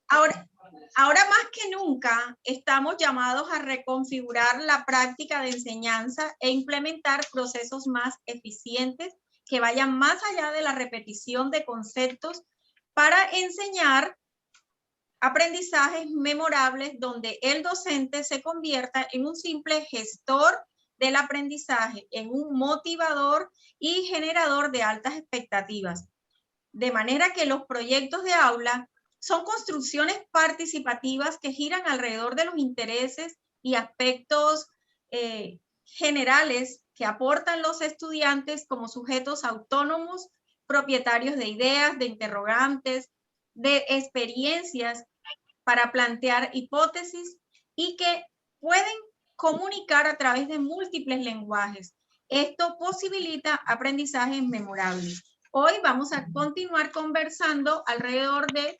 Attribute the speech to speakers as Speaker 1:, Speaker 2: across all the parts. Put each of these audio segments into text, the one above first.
Speaker 1: Ahora, ahora más que nunca estamos llamados a reconfigurar la práctica de enseñanza e implementar procesos más eficientes que vayan más allá de la repetición de conceptos para enseñar aprendizajes memorables donde el docente se convierta en un simple gestor del aprendizaje, en un motivador y generador de altas expectativas. De manera que los proyectos de aula son construcciones participativas que giran alrededor de los intereses y aspectos generales que aportan los estudiantes como sujetos autónomos, propietarios de ideas, de interrogantes, de experiencias para plantear hipótesis y que pueden comunicar a través de múltiples lenguajes. Esto posibilita aprendizajes memorables. Hoy vamos a continuar conversando alrededor de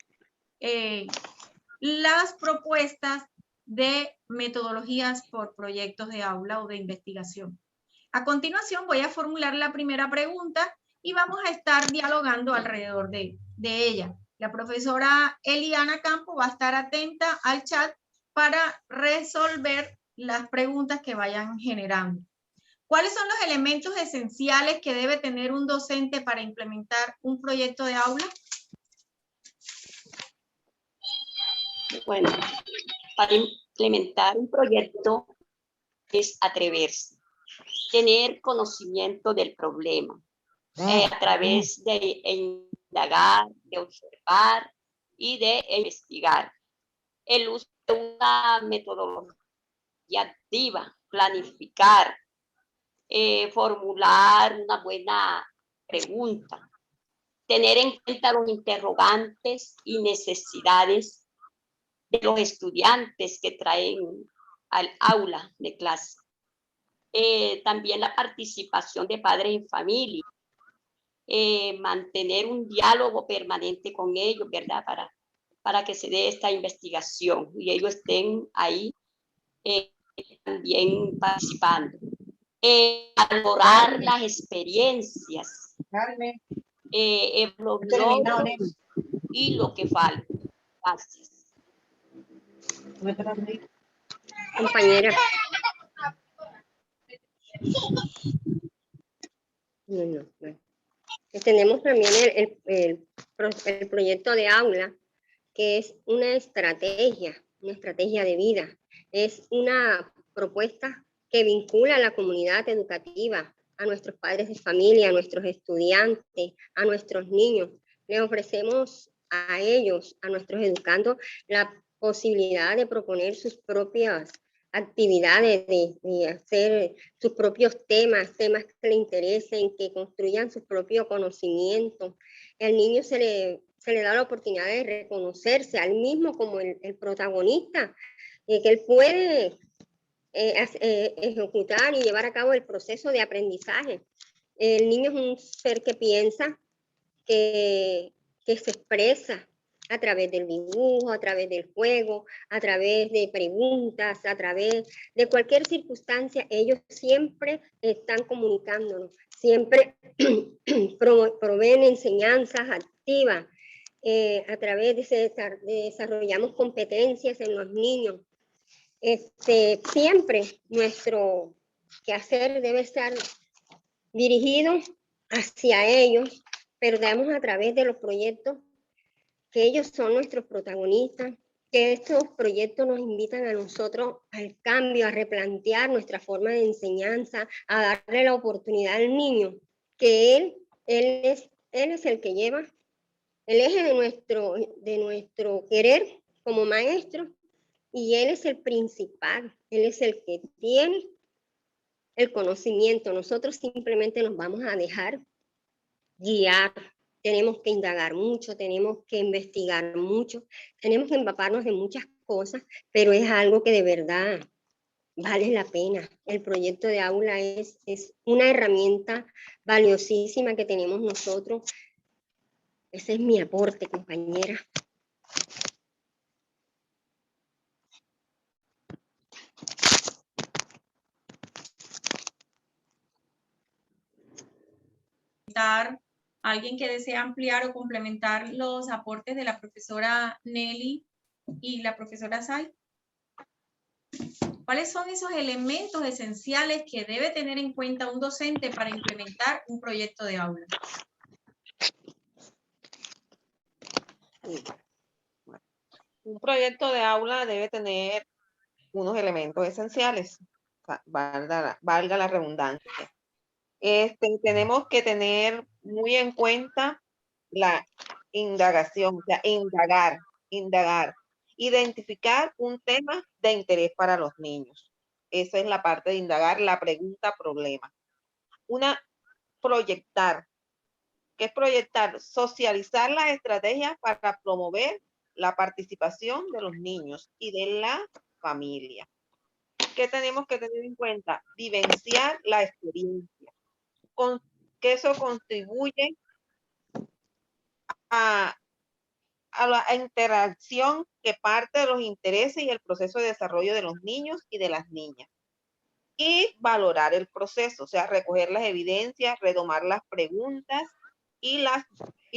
Speaker 1: las propuestas de metodologías por proyectos de aula o de investigación. A continuación voy a formular la primera pregunta y vamos a estar dialogando alrededor de ella. La profesora Eliana Campo va a estar atenta al chat para resolver las preguntas que vayan generando. ¿Cuáles son los elementos esenciales que debe tener un docente para implementar un proyecto de aula?
Speaker 2: Bueno, para implementar un proyecto es atreverse, tener conocimiento del problema, a través de indagar, de observar y de investigar. El uso de una metodología activa, planificar, formular una buena pregunta, tener en cuenta los interrogantes y necesidades de los estudiantes que traen al aula de clase. También la participación de padres en familia, mantener un diálogo permanente con ellos, ¿verdad? Para que se dé esta investigación y ellos estén ahí también participando. Valorar las experiencias, los logros y lo que falta. Gracias.
Speaker 3: Compañera. Tenemos también el proyecto de aula, que es una estrategia de vida. Es una propuesta que vincula a la comunidad educativa, a nuestros padres de familia, a nuestros estudiantes, a nuestros niños. Les ofrecemos a ellos, a nuestros educandos, la posibilidad de proponer sus propias actividades, de hacer sus propios temas que le interesen, que construyan su propio conocimiento. Al niño se le da la oportunidad de reconocerse al mismo como el protagonista, que él puede ejecutar y llevar a cabo el proceso de aprendizaje. El niño es un ser que piensa, que se expresa a través del dibujo, a través del juego, a través de preguntas, a través de cualquier circunstancia. Ellos siempre están comunicándonos, siempre proveen enseñanzas activas. A través desarrollamos competencias en los niños. Siempre nuestro quehacer debe estar dirigido hacia ellos, pero damos a través de los proyectos que ellos son nuestros protagonistas, que estos proyectos nos invitan a nosotros al cambio, a replantear nuestra forma de enseñanza, a darle la oportunidad al niño, que él es el que lleva el eje de nuestro querer como maestro, y él es el principal, él es el que tiene el conocimiento. Nosotros simplemente nos vamos a dejar guiar. Tenemos que indagar mucho, tenemos que investigar mucho, tenemos que empaparnos de muchas cosas, pero es algo que de verdad vale la pena. El proyecto de aula es una herramienta valiosísima que tenemos nosotros. Ese es mi aporte, compañera.
Speaker 1: ¿Alguien que desea ampliar o complementar los aportes de la profesora Nelly y la profesora Say. ¿Cuáles son esos elementos esenciales que debe tener en cuenta un docente para implementar un proyecto de aula?
Speaker 4: Un proyecto de aula debe tener unos elementos esenciales, valga la redundancia. Tenemos que tener muy en cuenta la indagación, o sea, indagar, identificar un tema de interés para los niños. Esa es la parte de indagar, la pregunta, problema. Proyectar. ¿Qué es proyectar? Socializar las estrategias para promover la participación de los niños y de la familia. ¿Qué tenemos que tener en cuenta? Vivenciar la experiencia. Que eso contribuye a la interacción que parte de los intereses y el proceso de desarrollo de los niños y de las niñas. Y valorar el proceso, o sea, recoger las evidencias, retomar las preguntas y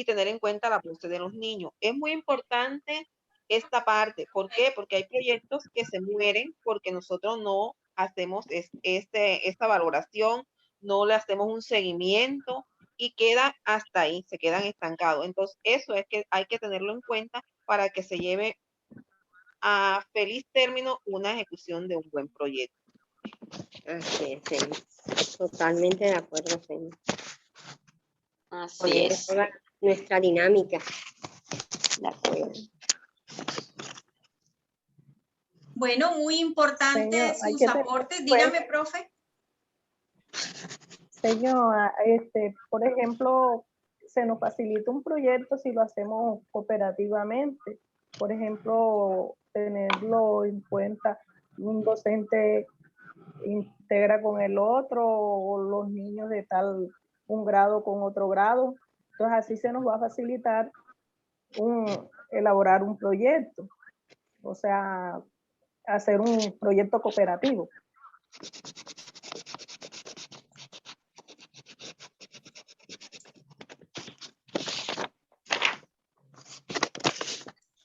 Speaker 4: tener en cuenta la voz de los niños. Es muy importante esta parte. ¿Por qué? Porque hay proyectos que se mueren porque nosotros no hacemos esta valoración, no le hacemos un seguimiento y queda hasta ahí, se quedan estancados. Entonces, eso es que hay que tenerlo en cuenta para que se lleve a feliz término una ejecución de un buen proyecto.
Speaker 3: Así es, sí. Totalmente de acuerdo, señor.
Speaker 2: Así es.
Speaker 3: Toda nuestra dinámica.
Speaker 2: De acuerdo.
Speaker 1: Bueno, muy importante
Speaker 5: Señor,
Speaker 1: sus aportes. Dígame, profe.
Speaker 5: Señor, por ejemplo, se nos facilita un proyecto si lo hacemos cooperativamente. Por ejemplo, tenerlo en cuenta, un docente integra con el otro, o los niños de un grado con otro grado. Entonces así se nos va a facilitar elaborar un proyecto, o sea, hacer un proyecto cooperativo.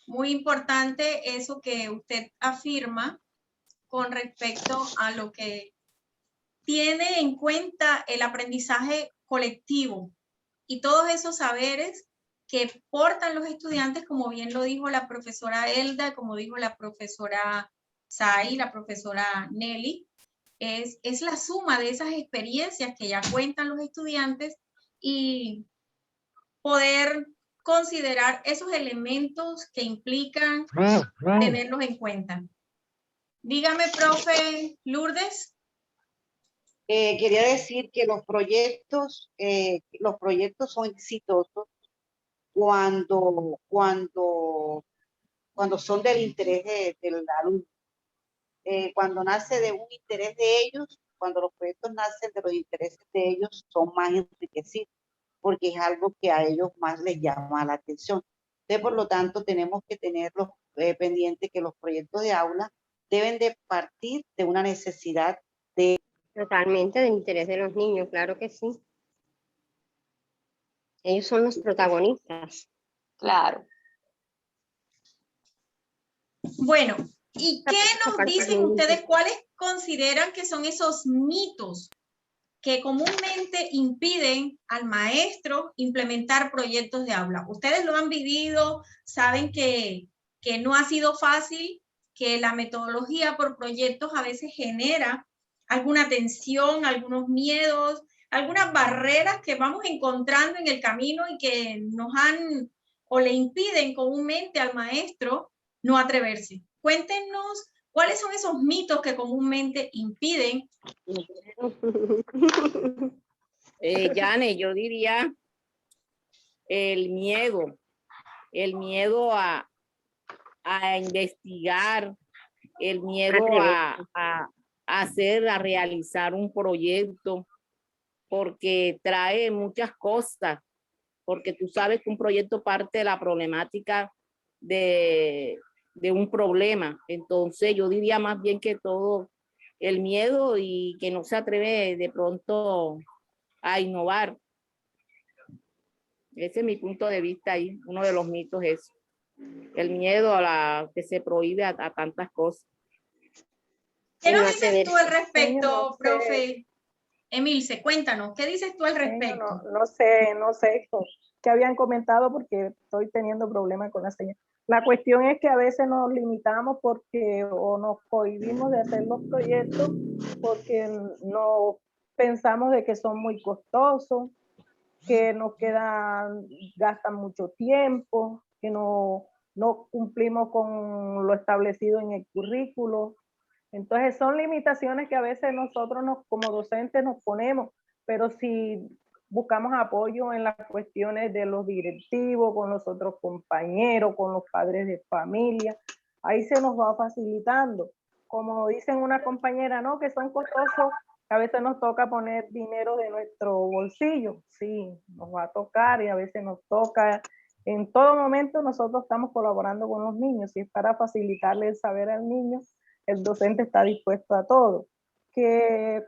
Speaker 1: Muy importante eso que usted afirma con respecto a lo que tiene en cuenta el aprendizaje colectivo y todos esos saberes que portan los estudiantes, como bien lo dijo la profesora Elda, como dijo la profesora Sai, la profesora Nelly, es la suma de esas experiencias que ya cuentan los estudiantes y poder considerar esos elementos que implican tenerlos en cuenta. Dígame, profe Lourdes.
Speaker 6: Quería decir que los proyectos son exitosos cuando son del interés del alumno. Cuando nace de un interés de ellos, cuando los proyectos nacen de los intereses de ellos, son más enriquecidos, porque es algo que a ellos más les llama la atención. Entonces, por lo tanto, tenemos que tenerlos pendientes que los proyectos de aula deben de partir de una necesidad de...
Speaker 3: Totalmente del interés de los niños, claro que sí. Ellos son los protagonistas.
Speaker 2: Claro.
Speaker 1: Bueno, ¿y qué nos dicen ustedes? ¿Cuáles consideran que son esos mitos que comúnmente impiden al maestro implementar proyectos de aula? Ustedes lo han vivido, saben que no ha sido fácil, que la metodología por proyectos a veces genera alguna tensión, algunos miedos, algunas barreras que vamos encontrando en el camino y que nos han o le impiden comúnmente al maestro no atreverse. Cuéntenos cuáles son esos mitos que comúnmente impiden.
Speaker 7: Yane, yo diría el miedo a investigar, el miedo a realizar un proyecto, porque trae muchas cosas, porque tú sabes que un proyecto parte de la problemática de un problema. Entonces yo diría más bien que todo el miedo y que no se atreve de pronto a innovar. Ese es mi punto de vista ahí, uno de los mitos es. el miedo a la que se prohíbe a tantas cosas.
Speaker 1: ¿Qué
Speaker 3: no
Speaker 1: nos dices tú al
Speaker 3: atreverse.
Speaker 1: respecto,
Speaker 5: No sé.
Speaker 1: profe? Emilce, cuéntanos, ¿qué dices tú al respecto?
Speaker 5: No sé qué habían comentado porque estoy teniendo problemas con la señal. La cuestión es que a veces nos limitamos porque o nos cohibimos de hacer los proyectos porque no pensamos de que son muy costosos, que nos gastan mucho tiempo, que no cumplimos con lo establecido en el currículo. Entonces son limitaciones que a veces nosotros como docentes nos ponemos, pero si buscamos apoyo en las cuestiones de los directivos, con los otros compañeros, con los padres de familia, ahí se nos va facilitando. Como dicen una compañera, ¿no? Que son costosos, a veces nos toca poner dinero de nuestro bolsillo. Sí, nos va a tocar y a veces nos toca. En todo momento nosotros estamos colaborando con los niños y es para facilitarle el saber al niño. El docente está dispuesto a todo. Que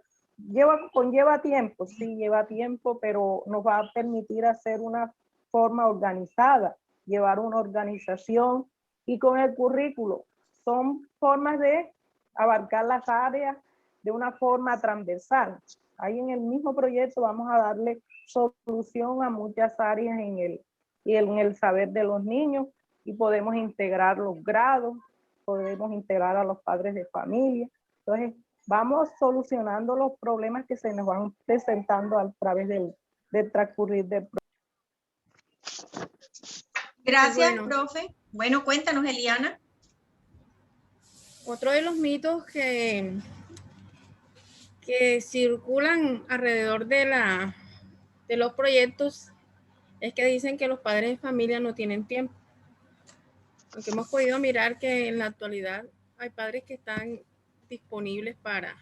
Speaker 5: conlleva tiempo, sí, lleva tiempo, pero nos va a permitir hacer una forma organizada, llevar una organización y con el currículo. Son formas de abarcar las áreas de una forma transversal. Ahí en el mismo proyecto vamos a darle solución a muchas áreas en el saber de los niños y podemos integrar los grados, podemos integrar a los padres de familia. Entonces, vamos solucionando los problemas que se nos van presentando a través del transcurrir del proceso.
Speaker 1: Gracias,
Speaker 8: Bueno.
Speaker 1: profe. Bueno, cuéntanos, Eliana.
Speaker 8: Otro de los mitos que circulan alrededor de los proyectos es que dicen que los padres de familia no tienen tiempo. Aunque hemos podido mirar que en la actualidad hay padres que están disponibles para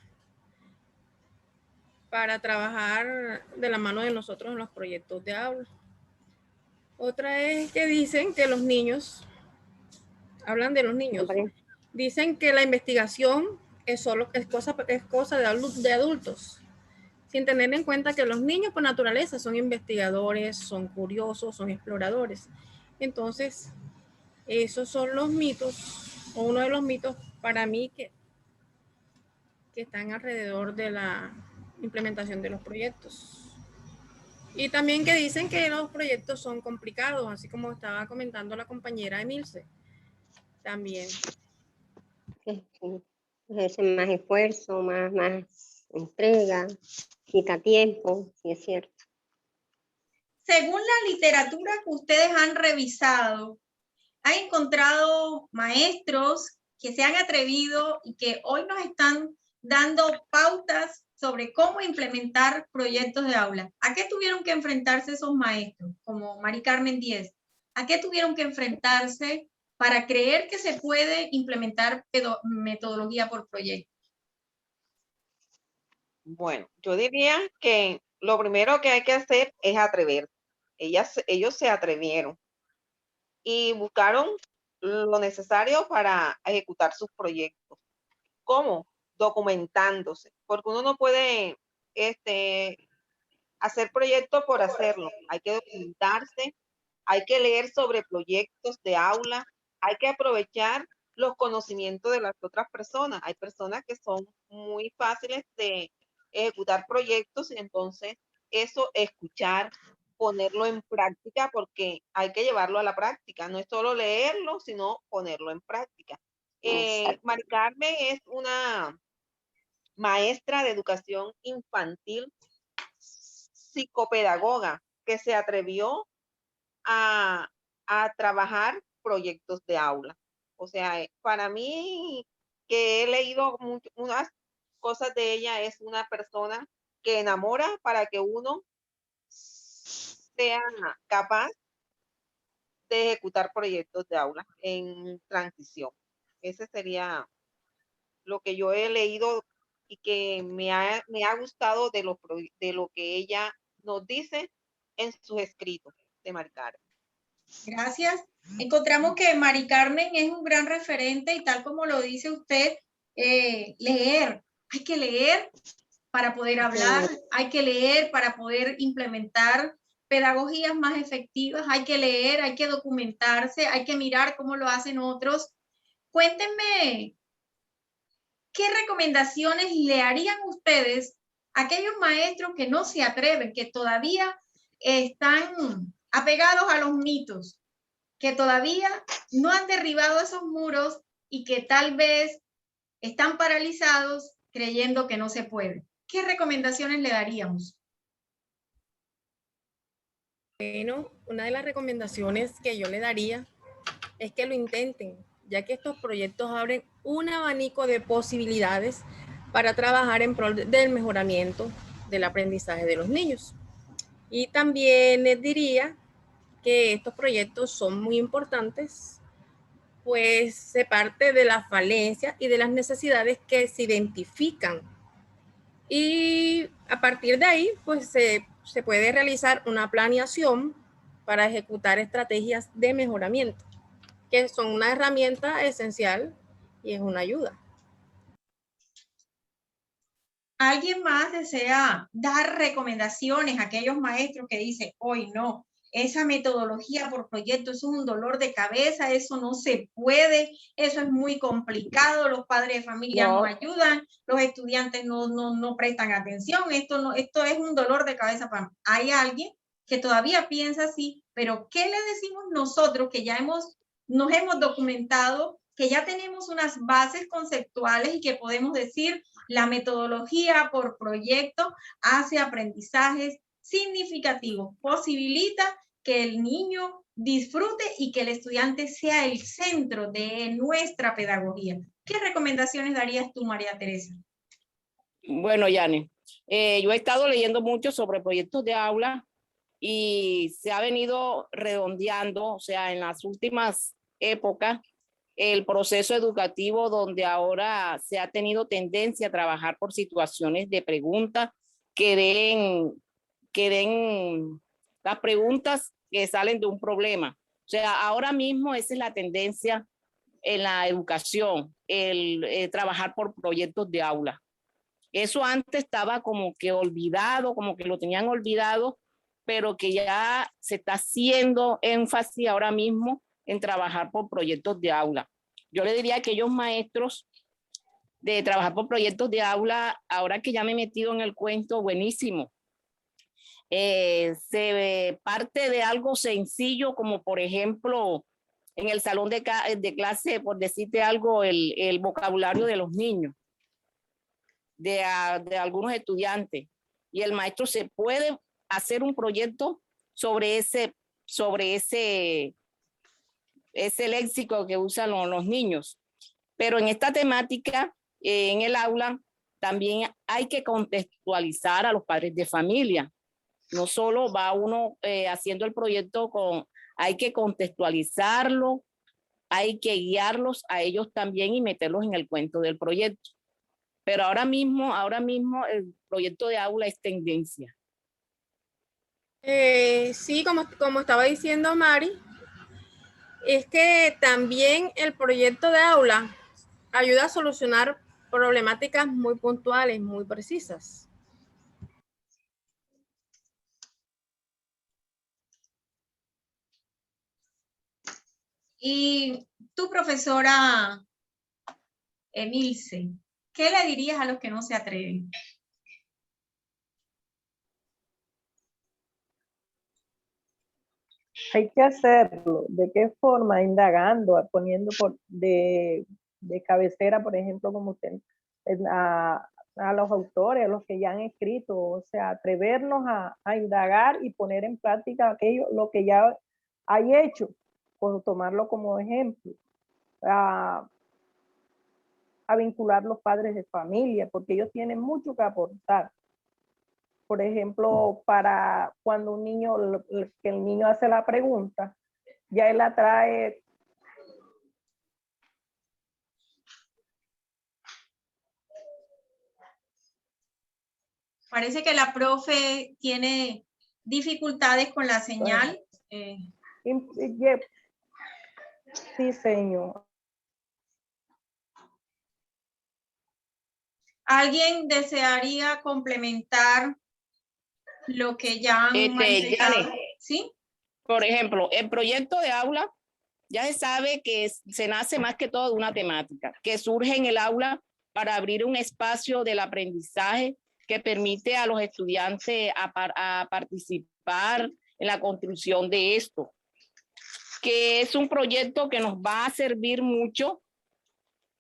Speaker 8: trabajar de la mano de nosotros en los proyectos de aula. Otra es que dicen que los niños, hablan de los niños, dicen que la investigación es cosa de adultos, sin tener en cuenta que los niños por naturaleza son investigadores, son curiosos, son exploradores. Entonces, esos son los mitos, o uno de los mitos para mí que están alrededor de la implementación de los proyectos. Y también que dicen que los proyectos son complicados, así como estaba comentando la compañera Emilce. También.
Speaker 3: Sí. Es más esfuerzo, más entrega, quita tiempo, sí es cierto.
Speaker 1: Según la literatura que ustedes han revisado, ¿han encontrado maestros que se han atrevido y que hoy nos están dando pautas sobre cómo implementar proyectos de aula? ¿A qué tuvieron que enfrentarse esos maestros, como Mari Carmen Díez? ¿A qué tuvieron que enfrentarse para creer que se puede implementar metodología por proyecto?
Speaker 4: Bueno, yo diría que lo primero que hay que hacer es atreverse. Ellos se atrevieron y buscaron lo necesario para ejecutar sus proyectos. ¿Cómo? Documentándose, porque uno no puede hacer proyectos por hacerlo. Hay que documentarse, hay que leer sobre proyectos de aula, hay que aprovechar los conocimientos de las otras personas. Hay personas que son muy fáciles de ejecutar proyectos y entonces eso, escuchar, ponerlo en práctica, porque hay que llevarlo a la práctica. No es solo leerlo, sino ponerlo en práctica. Mari Carmen es una maestra de educación infantil, psicopedagoga, que se atrevió a trabajar proyectos de aula. O sea, para mí, que he leído unas cosas de ella, es una persona que enamora para que uno sea capaz de ejecutar proyectos de aula en transición. Ese sería lo que yo he leído y que me ha gustado de lo que ella nos dice en sus escritos de Mari Carmen.
Speaker 1: Gracias. Encontramos que Mari Carmen es un gran referente y tal como lo dice usted, leer. Hay que leer para poder hablar, hay que leer para poder implementar pedagogías más efectivas, hay que leer, hay que documentarse, hay que mirar cómo lo hacen otros. Cuéntenme, ¿qué recomendaciones le harían ustedes a aquellos maestros que no se atreven, que todavía están apegados a los mitos, que todavía no han derribado esos muros y que tal vez están paralizados creyendo que no se puede? ¿Qué recomendaciones le daríamos?
Speaker 8: Bueno, una de las recomendaciones que yo le daría es que lo intenten, ya que estos proyectos abren un abanico de posibilidades para trabajar en pro del mejoramiento del aprendizaje de los niños. Y también les diría que estos proyectos son muy importantes, pues se parte de las falencias y de las necesidades que se identifican. Y a partir de ahí, pues se puede realizar una planeación para ejecutar estrategias de mejoramiento, que son una herramienta esencial y es una ayuda.
Speaker 1: ¿Alguien más desea dar recomendaciones a aquellos maestros que dicen, hoy no, esa metodología por proyecto es un dolor de cabeza, eso no se puede, eso es muy complicado, los padres de familia no ayudan, los estudiantes no prestan atención, esto es un dolor de cabeza para mí? Hay alguien que todavía piensa así, pero ¿qué le decimos nosotros que ya nos hemos documentado, que ya tenemos unas bases conceptuales y que podemos decir la metodología por proyecto hace aprendizajes significativos, posibilita que el niño disfrute y que el estudiante sea el centro de nuestra pedagogía? ¿Qué recomendaciones darías tú, María Teresa?
Speaker 7: Bueno, Yani, yo he estado leyendo mucho sobre proyectos de aula y se ha venido redondeando, o sea, en las últimas épocas, el proceso educativo donde ahora se ha tenido tendencia a trabajar por situaciones de preguntas que den las preguntas que salen de un problema. O sea, ahora mismo esa es la tendencia en la educación, el trabajar por proyectos de aula. Eso antes estaba como que olvidado, como que lo tenían olvidado, pero que ya se está haciendo énfasis ahora mismo en trabajar por proyectos de aula. Yo le diría a aquellos maestros de trabajar por proyectos de aula, ahora que ya me he metido en el cuento, buenísimo. Se parte de algo sencillo, como por ejemplo, en el salón de clase, por decirte algo, el vocabulario de los niños, de algunos estudiantes. Y el maestro se puede hacer un proyecto sobre ese léxico que usan los niños. Pero en esta temática, en el aula, también hay que contextualizar a los padres de familia. No solo va uno haciendo el proyecto hay que contextualizarlo, hay que guiarlos a ellos también y meterlos en el cuento del proyecto. Pero ahora mismo el proyecto de aula es tendencia.
Speaker 8: Sí, como estaba diciendo Mari, es que también el proyecto de aula ayuda a solucionar problemáticas muy puntuales, muy precisas.
Speaker 1: Y tú, profesora Emilce, ¿qué le dirías a los que no se atreven?
Speaker 5: Hay que hacerlo. ¿De qué forma? Indagando, poniendo de cabecera, por ejemplo, como usted, a los autores, a los que ya han escrito, o sea, atrevernos a indagar y poner en práctica lo que ya hay hecho, por tomarlo como ejemplo, a vincular los padres de familia, porque ellos tienen mucho que aportar. Por ejemplo, para cuando que el niño hace la pregunta, ya él la trae.
Speaker 1: Parece que la profe tiene dificultades con la señal.
Speaker 5: Sí, señor.
Speaker 1: ¿Alguien desearía complementar lo que ya han
Speaker 7: Janet,
Speaker 1: manifestado. ¿Sí?
Speaker 7: por ejemplo, el proyecto de aula ya se sabe que se nace más que todo de una temática, que surge en el aula para abrir un espacio del aprendizaje que permite a los estudiantes a participar en la construcción de esto, que es un proyecto que nos va a servir mucho,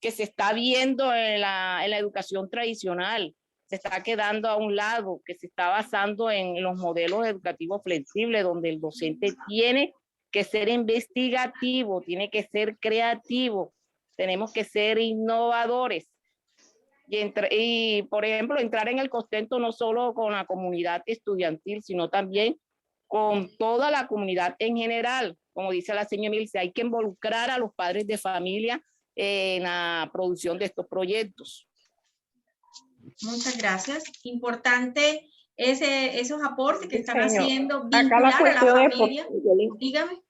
Speaker 7: que se está viendo en la educación tradicional, se está quedando a un lado, que se está basando en los modelos educativos flexibles, donde el docente tiene que ser investigativo, tiene que ser creativo, tenemos que ser innovadores. Y, por ejemplo, entrar en el contexto no solo con la comunidad estudiantil, sino también con toda la comunidad en general. Como dice la señora Milce, hay que involucrar a los padres de familia en la producción de estos proyectos.
Speaker 1: Muchas gracias. Importante esos aportes que
Speaker 5: Sí,
Speaker 1: están
Speaker 5: señor.
Speaker 1: haciendo,
Speaker 5: Acá la
Speaker 1: vincular a la
Speaker 5: cuestión es
Speaker 1: familia. Dígame.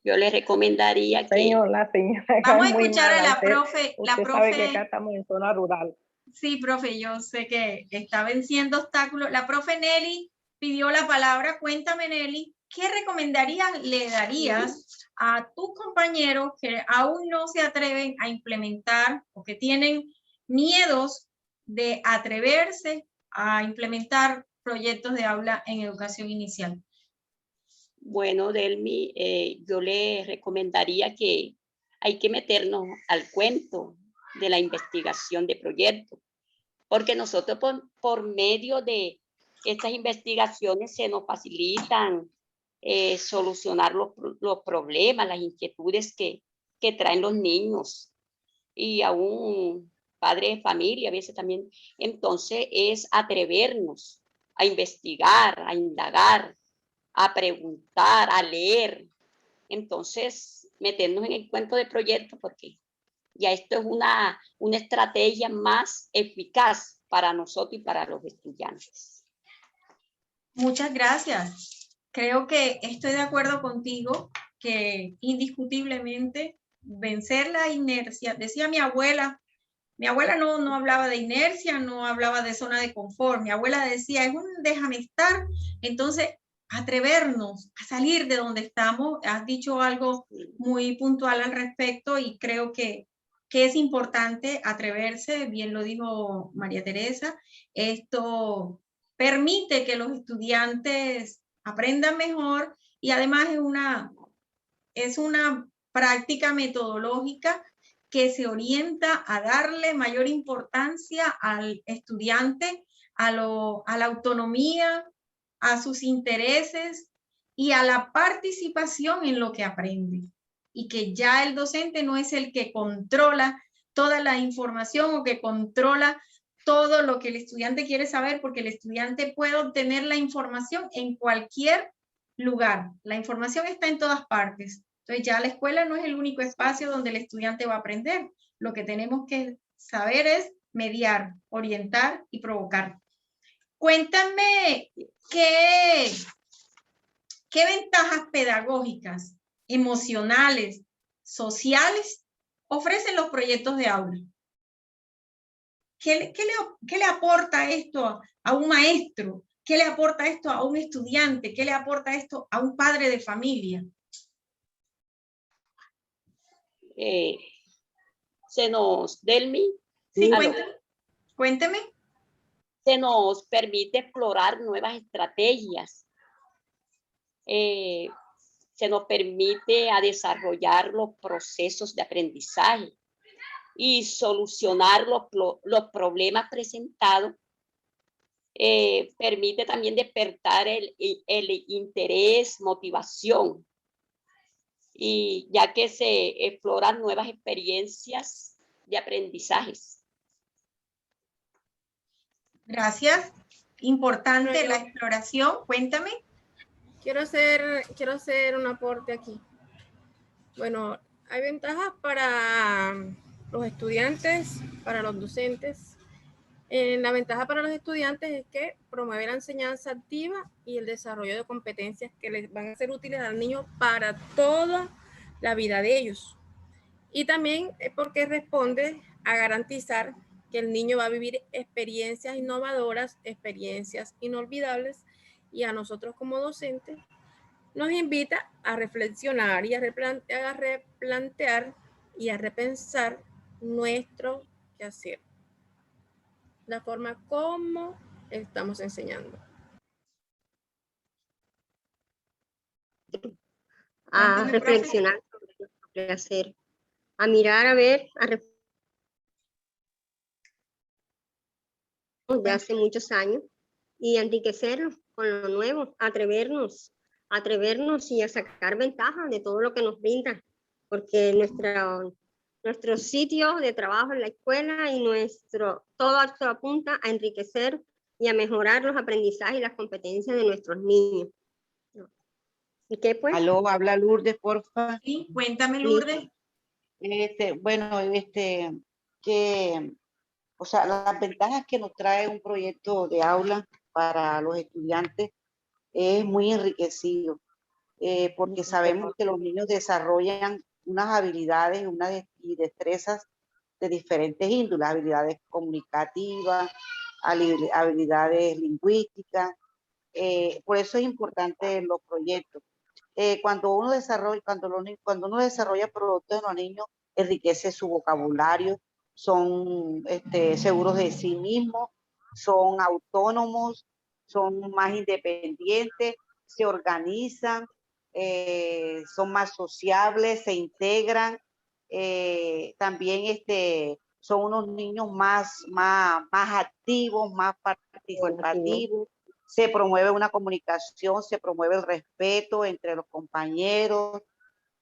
Speaker 2: Yo le recomendaría que
Speaker 5: Señor, la señora
Speaker 1: Vamos a
Speaker 5: es muy
Speaker 1: escuchar a
Speaker 5: mala.
Speaker 1: la
Speaker 5: Usted,
Speaker 1: profe.
Speaker 5: usted sabe que acá estamos en zona rural.
Speaker 1: Sí, profe, yo sé que está venciendo obstáculos. La profe Nelly pidió la palabra. Cuéntame, Nelly, ¿qué recomendarías le darías a tus compañeros que aún no se atreven a implementar o que tienen miedos de atreverse a implementar proyectos de aula en educación inicial?
Speaker 2: Bueno, Delmi, yo le recomendaría que hay que meternos al cuento de la investigación de proyectos, porque nosotros por medio de estas investigaciones se nos facilitan solucionar los problemas, las inquietudes que traen los niños y aún padres de familia a veces también. Entonces es atrevernos a investigar, a indagar, a preguntar, a leer. Entonces, meternos en el cuento de proyectos, porque ya esto es una estrategia más eficaz para nosotros y para los estudiantes.
Speaker 1: Muchas gracias. Creo que estoy de acuerdo contigo que indiscutiblemente vencer la inercia, decía mi abuela no hablaba de inercia, no hablaba de zona de confort, mi abuela decía, es un déjame estar, entonces atrevernos a salir de donde estamos. Has dicho algo muy puntual al respecto y creo que es importante atreverse, bien lo dijo María Teresa, esto permite que los estudiantes aprendan mejor y además es una práctica metodológica que se orienta a darle mayor importancia al estudiante, a la autonomía, a sus intereses y a la participación en lo que aprende. Y que ya el docente no es el que controla toda la información o que controla todo lo que el estudiante quiere saber, porque el estudiante puede obtener la información en cualquier lugar. La información está en todas partes. Entonces ya la escuela no es el único espacio donde el estudiante va a aprender. Lo que tenemos que saber es mediar, orientar y provocar. Cuéntame qué ventajas pedagógicas, emocionales, sociales ofrecen los proyectos de aula. ¿Qué le aporta esto a un maestro? ¿Qué le aporta esto a un estudiante? ¿Qué le aporta esto a un padre de familia?
Speaker 2: Delmi,
Speaker 1: sí, cuénteme.
Speaker 2: Se nos permite explorar nuevas estrategias. Se nos permite a desarrollar los procesos de aprendizaje y solucionar los problemas presentados. Permite también despertar el interés, motivación, y ya que se exploran nuevas experiencias de aprendizajes.
Speaker 1: Gracias. Importante la exploración. Cuéntame.
Speaker 8: Quiero hacer un aporte aquí. Bueno, hay ventajas para los estudiantes, para los docentes. La ventaja para los estudiantes es que promueve la enseñanza activa y el desarrollo de competencias que les van a ser útiles al niño para toda la vida de ellos. Y también es porque responde a garantizar que el niño va a vivir experiencias innovadoras, experiencias inolvidables, y a nosotros como docentes nos invita a reflexionar y a replantear y a repensar nuestro quehacer, la forma como estamos enseñando.
Speaker 3: A
Speaker 1: Cuéntame, profe.
Speaker 3: reflexionar sobre nuestro quehacer, a mirar, a ver, de hace muchos años y enriquecerlo con lo nuevo, atrevernos y a sacar ventaja de todo lo que nos brinda, porque nuestro sitio de trabajo en la escuela y todo esto apunta a enriquecer y a mejorar los aprendizajes y las competencias de nuestros niños. ¿Y qué pues?
Speaker 6: Aló, habla Lourdes, porfa.
Speaker 1: Sí, cuéntame, Lourdes.
Speaker 6: Bueno, que, o sea, las ventajas que nos trae un proyecto de aula para los estudiantes es muy enriquecido, porque sabemos que los niños desarrollan unas habilidades y destrezas de diferentes índoles, habilidades comunicativas, habilidades lingüísticas. Por eso es importante los proyectos. Cuando uno desarrolla productos en los niños, enriquece su vocabulario, son seguros de sí mismos, son autónomos, son más independientes, se organizan, son más sociables, se integran, también son unos niños más activos, más participativos. Se promueve una comunicación, se promueve el respeto entre los compañeros,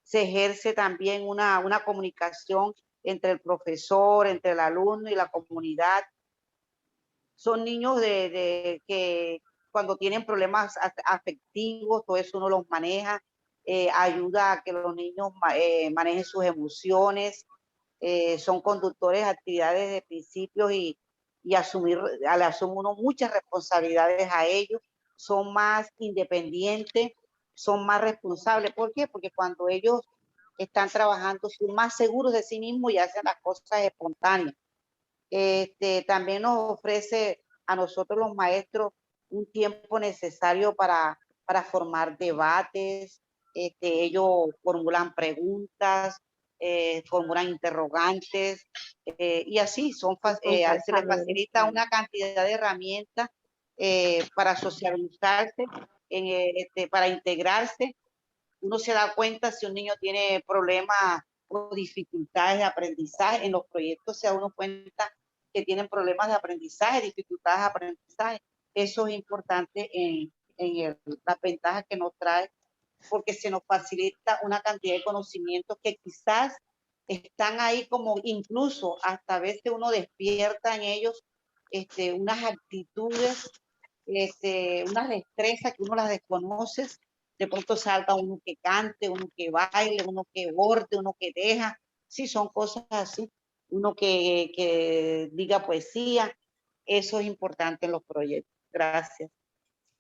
Speaker 6: se ejerce también una comunicación entre el profesor, entre el alumno y la comunidad. Son niños que cuando tienen problemas afectivos, todo eso uno los maneja, ayuda a que los niños manejen sus emociones, son conductores de actividades de principios y le asume uno muchas responsabilidades a ellos, son más independientes, son más responsables. ¿Por qué? Porque cuando ellos están trabajando son más seguros de sí mismos y hacen las cosas espontáneas. También nos ofrece a nosotros los maestros un tiempo necesario para formar debates, ellos formulan preguntas, formulan interrogantes, y así se les facilita una cantidad de herramientas para socializarse, para integrarse. Uno se da cuenta si un niño tiene problemas o dificultades de aprendizaje. En los proyectos se da uno cuenta que tienen problemas de aprendizaje, dificultades de aprendizaje. Eso es importante en las ventajas que nos trae, porque se nos facilita una cantidad de conocimientos que quizás están ahí, como incluso hasta a veces uno despierta en ellos unas actitudes, unas destrezas que uno las desconoce. De pronto salga uno que cante, uno que baile, uno que borde, uno que deja. Sí, son cosas así. Uno que diga poesía. Eso es importante en los proyectos. Gracias.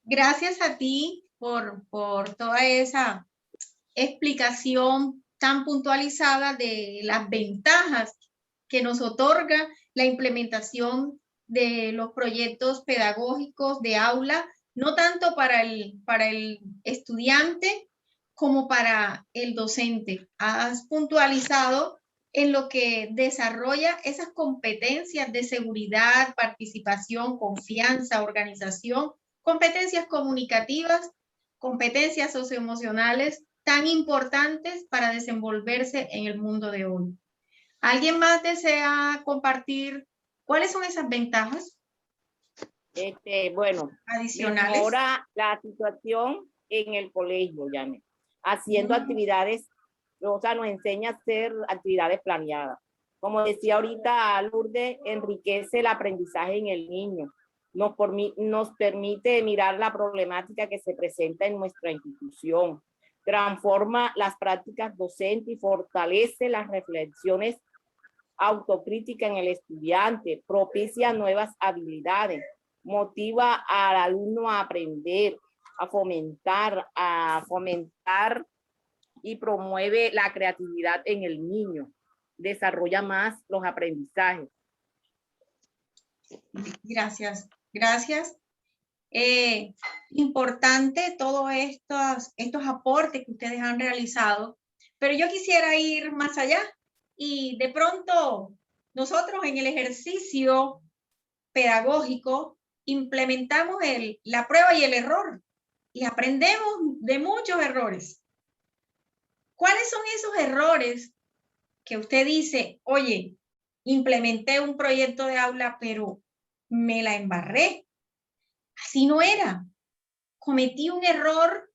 Speaker 1: Gracias a ti por toda esa explicación tan puntualizada de las ventajas que nos otorga la implementación de los proyectos pedagógicos de aula, no tanto para el estudiante como para el docente. Has puntualizado en lo que desarrolla esas competencias de seguridad, participación, confianza, organización, competencias comunicativas, competencias socioemocionales tan importantes para desenvolverse en el mundo de hoy. ¿Alguien más desea compartir cuáles son esas ventajas?
Speaker 7: Bueno,
Speaker 1: adicionales.
Speaker 7: Mejora la situación en el colegio, Janet, haciendo actividades, o sea, nos enseña a hacer actividades planeadas. Como decía ahorita Lourdes, enriquece el aprendizaje en el niño, nos permite mirar la problemática que se presenta en nuestra institución, transforma las prácticas docentes y fortalece las reflexiones autocríticas en el estudiante, propicia nuevas habilidades, motiva al alumno a aprender, a fomentar y promueve la creatividad en el niño, desarrolla más los aprendizajes.
Speaker 1: Gracias, gracias. Importante todos estos aportes que ustedes han realizado, pero yo quisiera ir más allá y de pronto nosotros en el ejercicio pedagógico implementamos la prueba y el error y aprendemos de muchos errores. ¿Cuáles son esos errores que usted dice, oye, implementé un proyecto de aula, pero me la embarré? Así no era. Cometí un error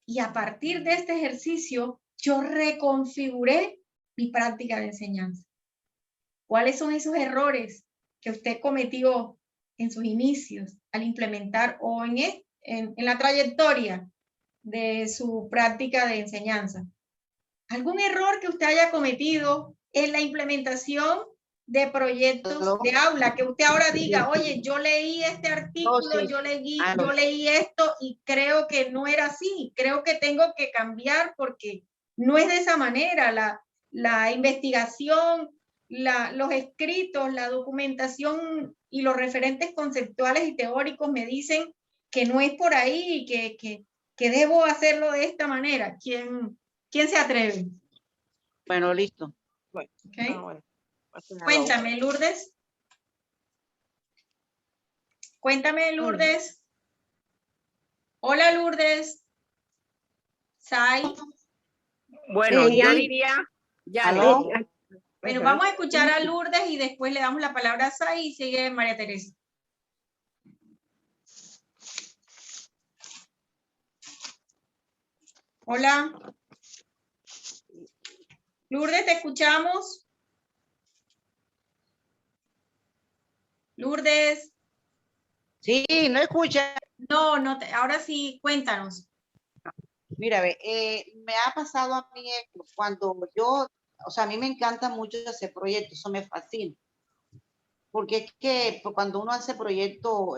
Speaker 1: y a partir de este ejercicio yo reconfiguré mi práctica de enseñanza. ¿Cuáles son esos errores que usted cometió en sus inicios al implementar o en la trayectoria de su práctica de enseñanza? ¿Algún error que usted haya cometido en la implementación de proyectos de aula, que usted ahora diga, oye, yo leí este artículo, yo leí esto y creo que no era así, creo que tengo que cambiar porque no es de esa manera, la investigación, los escritos, la documentación y los referentes conceptuales y teóricos me dicen que no es por ahí, que debo hacerlo de esta manera? ¿Quién se atreve?
Speaker 6: Bueno, listo.
Speaker 1: Okay. Cuéntame, Lourdes. Cuéntame, Lourdes. Hola, Lourdes. Sai.
Speaker 7: Bueno, yo diría,
Speaker 1: Bueno, vamos a escuchar a Lourdes y después le damos la palabra a Sai y sigue María Teresa. Hola. Lourdes, ¿te escuchamos? Lourdes.
Speaker 6: Sí, no escucha.
Speaker 1: No, ahora sí, cuéntanos.
Speaker 6: Mira, me ha pasado a mí cuando yo, o sea, a mí me encanta mucho hacer proyectos, eso me fascina. Porque es que cuando uno hace proyectos,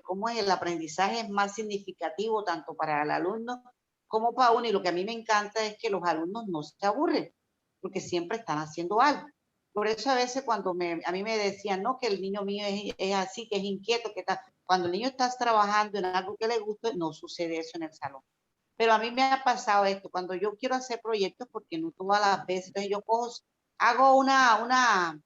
Speaker 6: cómo es el aprendizaje es más significativo tanto para el alumno como para uno. Y lo que a mí me encanta es que los alumnos no se aburren, porque siempre están haciendo algo. Por eso a veces cuando a mí me decían, no, que el niño mío es así, que es inquieto, que está, cuando el niño está trabajando en algo que le gusta, no sucede eso en el salón. Pero a mí me ha pasado esto, cuando yo quiero hacer proyectos, porque no todas las veces, entonces yo hago una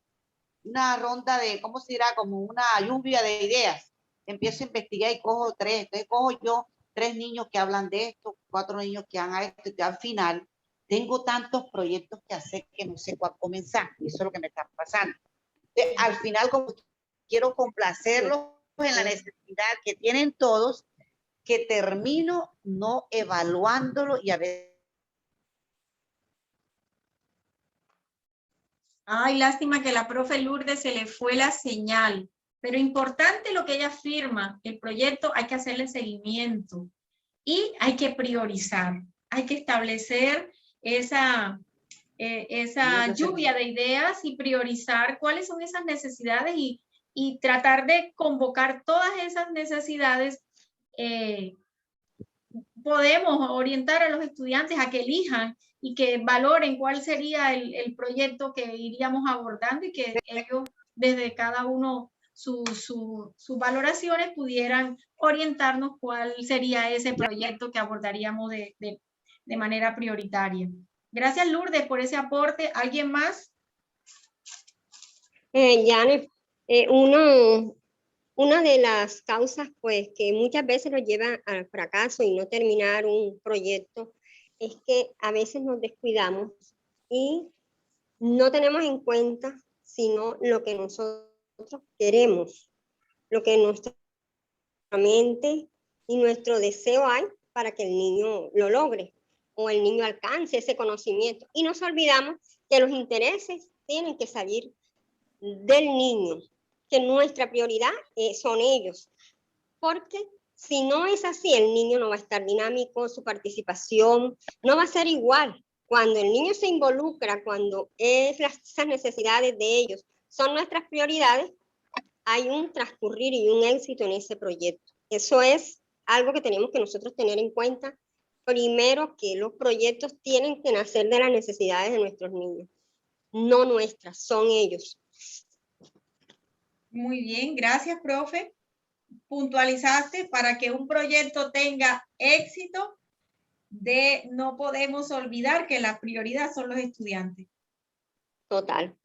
Speaker 6: ronda de, ¿cómo se dirá? Como una lluvia de ideas. Empiezo a investigar y cojo 3. Entonces cojo yo 3 niños que hablan de esto, 4 niños que hagan esto, y al final tengo tantos proyectos que hacer que no sé cuál comenzar. Y eso es lo que me está pasando. Entonces, al final, como quiero complacerlos en la necesidad que tienen todos, que termino no evaluándolo y a veces.
Speaker 1: Ay, lástima que la profe Lourdes se le fue la señal, pero importante lo que ella afirma, el proyecto hay que hacerle seguimiento y hay que priorizar, hay que establecer esa lluvia de ideas y priorizar cuáles son esas necesidades y tratar de convocar todas esas necesidades. Podemos orientar a los estudiantes a que elijan y que valoren cuál sería el proyecto que iríamos abordando y que ellos desde cada uno sus valoraciones pudieran orientarnos cuál sería ese proyecto que abordaríamos de manera prioritaria. Gracias, Lourdes, por ese aporte. ¿Alguien más?
Speaker 3: Janet, una de las causas pues, que muchas veces nos lleva al fracaso y no terminar un proyecto es que a veces nos descuidamos y no tenemos en cuenta sino lo que nosotros queremos, lo que nuestra mente y nuestro deseo hay para que el niño lo logre o el niño alcance ese conocimiento. Y nos olvidamos que los intereses tienen que salir del niño, que nuestra prioridad son ellos, porque si no es así, el niño no va a estar dinámico, su participación no va a ser igual. Cuando el niño se involucra, cuando esas necesidades de ellos son nuestras prioridades, hay un transcurrir y un éxito en ese proyecto. Eso es algo que tenemos que nosotros tener en cuenta. Primero, que los proyectos tienen que nacer de las necesidades de nuestros niños, no nuestras, son ellos.
Speaker 1: Muy bien, gracias, profe. Puntualizaste para que un proyecto tenga éxito, no podemos olvidar que la prioridad son los estudiantes.
Speaker 3: Total.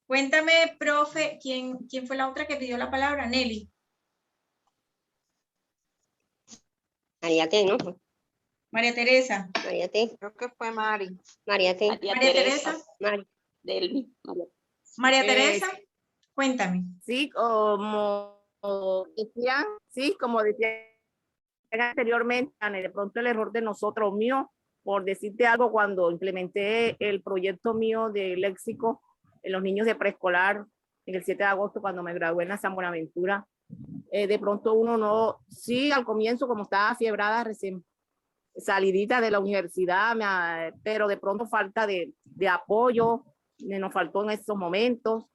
Speaker 1: Cuéntame, profe, ¿quién fue la otra que pidió la palabra? Nelly.
Speaker 3: María T, ¿no?
Speaker 1: María Teresa.
Speaker 3: María T.
Speaker 4: Creo que fue Mari.
Speaker 3: María T.
Speaker 1: María Teresa.
Speaker 3: Mari.
Speaker 2: Delmi.
Speaker 1: María Teresa, cuéntame.
Speaker 7: Sí, como decía anteriormente, de pronto el error de nosotros mío, por decirte algo, cuando implementé el proyecto mío de léxico en los niños de preescolar en el 7 de agosto, cuando me gradué en la San Buenaventura, de pronto uno no, sí, al comienzo como estaba fiebrada recién salidita de la universidad, pero de pronto falta de apoyo, nos faltó en esos momentos,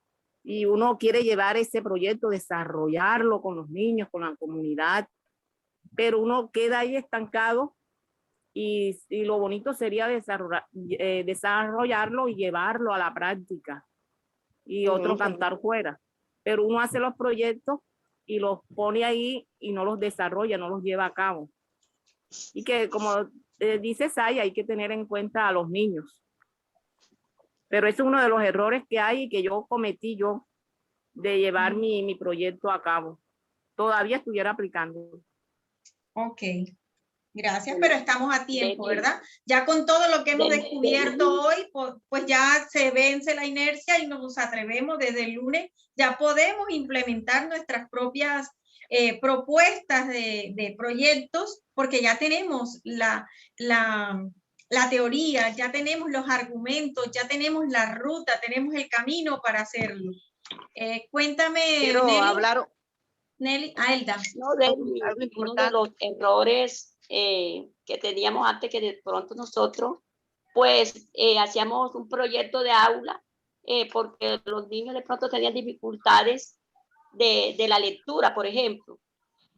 Speaker 7: y uno quiere llevar ese proyecto, desarrollarlo con los niños, con la comunidad, pero uno queda ahí estancado, y lo bonito sería desarrollarlo y llevarlo a la práctica, y otro cantar fuera, pero uno hace los proyectos y los pone ahí y no los desarrolla, no los lleva a cabo. Y que, como dice Saya, hay que tener en cuenta a los niños. Pero ese es uno de los errores que hay y que yo cometí de llevar mi proyecto a cabo. Todavía estuviera aplicando.
Speaker 1: Ok, gracias, pero estamos a tiempo, ¿verdad? Ya con todo lo que hemos descubierto hoy, pues ya se vence la inercia y nos atrevemos desde el lunes, ya podemos implementar nuestras propias propuestas de proyectos, porque ya tenemos la teoría, ya tenemos los argumentos, ya tenemos la ruta, tenemos el camino para hacerlo. Cuéntame,
Speaker 4: Quiero
Speaker 1: Nelly.
Speaker 4: hablar.
Speaker 1: Nelly, Aelda.
Speaker 2: No, uno de los errores que teníamos antes, que de pronto nosotros pues hacíamos un proyecto de aula porque los niños de pronto tenían dificultades de la lectura, por ejemplo,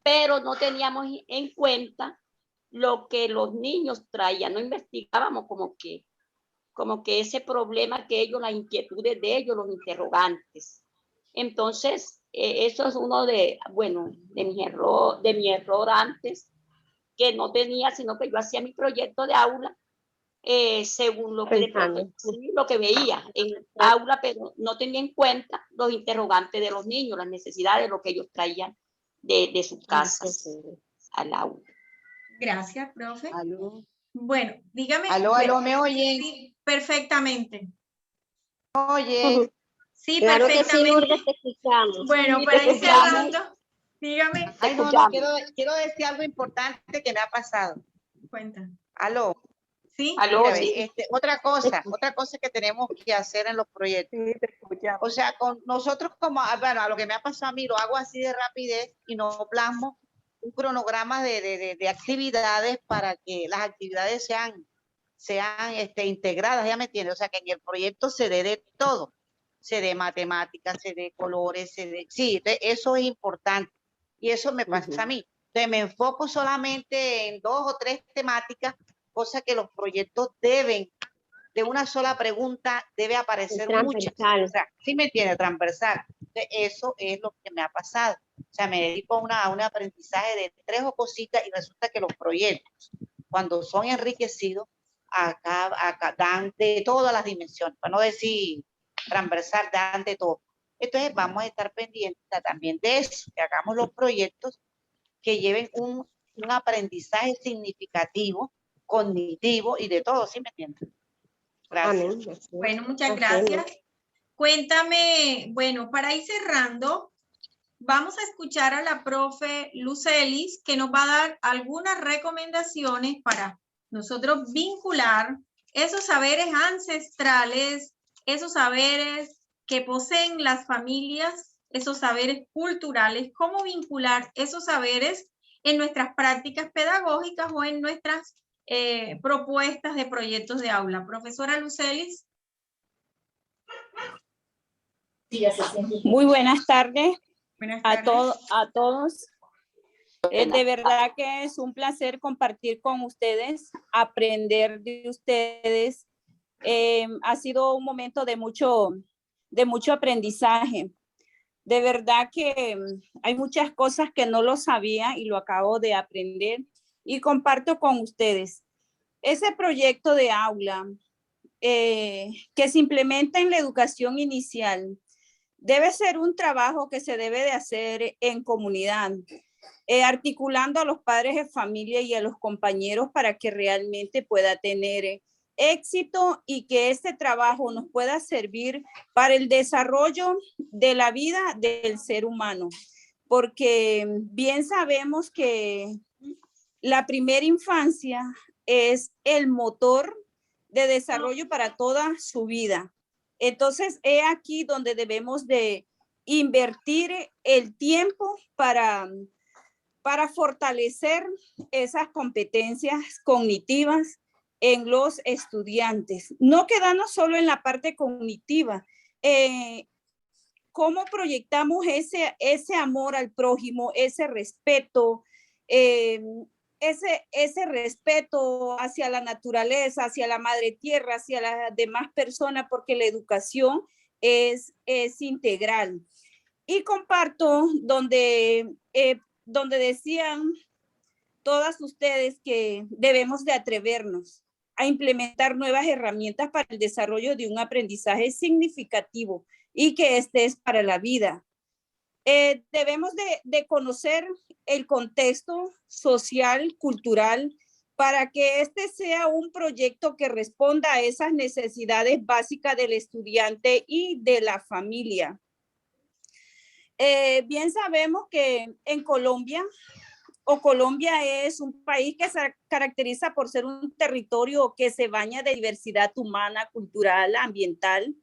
Speaker 2: pero no teníamos en cuenta lo que los niños traían, no investigábamos como que ese problema que ellos, las inquietudes de ellos, los interrogantes. Entonces, eso es uno de mi error antes, que no tenía, sino que yo hacía mi proyecto de aula según lo que, lo que veía en aula, pero no tenía en cuenta los interrogantes de los niños, las necesidades, lo que ellos traían de sus casas al aula.
Speaker 1: Gracias, profe.
Speaker 6: Aló.
Speaker 1: Bueno, dígame.
Speaker 6: Aló, ¿me oyen?
Speaker 1: Sí, perfectamente.
Speaker 6: Oye.
Speaker 1: Sí,
Speaker 3: claro
Speaker 1: perfectamente.
Speaker 3: Que sí, Lourdes, te escuchamos.
Speaker 1: Bueno,
Speaker 2: Sí,
Speaker 1: para
Speaker 2: te
Speaker 1: ir cerrando, dígame.
Speaker 6: Ay, no, quiero decir algo importante que me ha pasado.
Speaker 1: Cuenta.
Speaker 6: Aló.
Speaker 1: Sí.
Speaker 2: Aló,
Speaker 6: Mira,
Speaker 2: sí.
Speaker 6: otra cosa que tenemos que hacer en los proyectos.
Speaker 5: Sí, te escuchamos.
Speaker 6: O sea, con nosotros como, bueno, a lo que me ha pasado a mí, lo hago así de rapidez y no plasmo un cronograma de actividades para que las actividades sean integradas, ¿ya me entiendes? O sea, que en el proyecto se dé de todo, se dé matemáticas, se dé colores, sí, eso es importante y eso me pasa a mí. Entonces me enfoco solamente en 2 o 3 temáticas, cosa que los proyectos deben, de una sola pregunta debe aparecer muchas. O sea, ¿sí me entiende? Transversal. Entonces, eso es lo que me ha pasado. O sea, me dedico a un aprendizaje de 3 o cositas y resulta que los proyectos, cuando son enriquecidos, acá dan de todas las dimensiones, para no decir transversal, dan de todo. Entonces, vamos a estar pendientes también de eso, que hagamos los proyectos que lleven un aprendizaje significativo, cognitivo y de todo, ¿sí me entiendes? Gracias.
Speaker 1: Bueno, muchas gracias. Cuéntame, bueno, para ir cerrando, vamos a escuchar a la profe Lucelis, que nos va a dar algunas recomendaciones para nosotros vincular esos saberes ancestrales, esos saberes que poseen las familias, esos saberes culturales, cómo vincular esos saberes en nuestras prácticas pedagógicas o en nuestras propuestas de proyectos de aula. Profesora Lucelis.
Speaker 9: Muy buenas tardes,
Speaker 1: Buenas tardes.
Speaker 9: a todos. De verdad que es un placer compartir con ustedes, aprender de ustedes. Ha sido un momento de mucho aprendizaje. De verdad que hay muchas cosas que no lo sabía y lo acabo de aprender y comparto con ustedes. Ese proyecto de aula que se implementa en la educación inicial debe ser un trabajo que se debe de hacer en comunidad, articulando a los padres de familia y a los compañeros para que realmente pueda tener éxito y que este trabajo nos pueda servir para el desarrollo de la vida del ser humano, porque bien sabemos que la primera infancia es el motor de desarrollo para toda su vida. Entonces, es aquí donde debemos de invertir el tiempo para fortalecer esas competencias cognitivas en los estudiantes. No quedarnos solo en la parte cognitiva. ¿Cómo proyectamos ese amor al prójimo, ese respeto, ese respeto hacia la naturaleza, hacia la madre tierra, hacia las demás personas, porque la educación es integral? Y comparto donde decían todas ustedes que debemos de atrevernos a implementar nuevas herramientas para el desarrollo de un aprendizaje significativo y que este es para la vida. Debemos de conocer el contexto social, cultural, para que este sea un proyecto que responda a esas necesidades básicas del estudiante y de la familia. Bien sabemos que en Colombia es un país que se caracteriza por ser un territorio que se baña de diversidad humana, cultural, ambiental,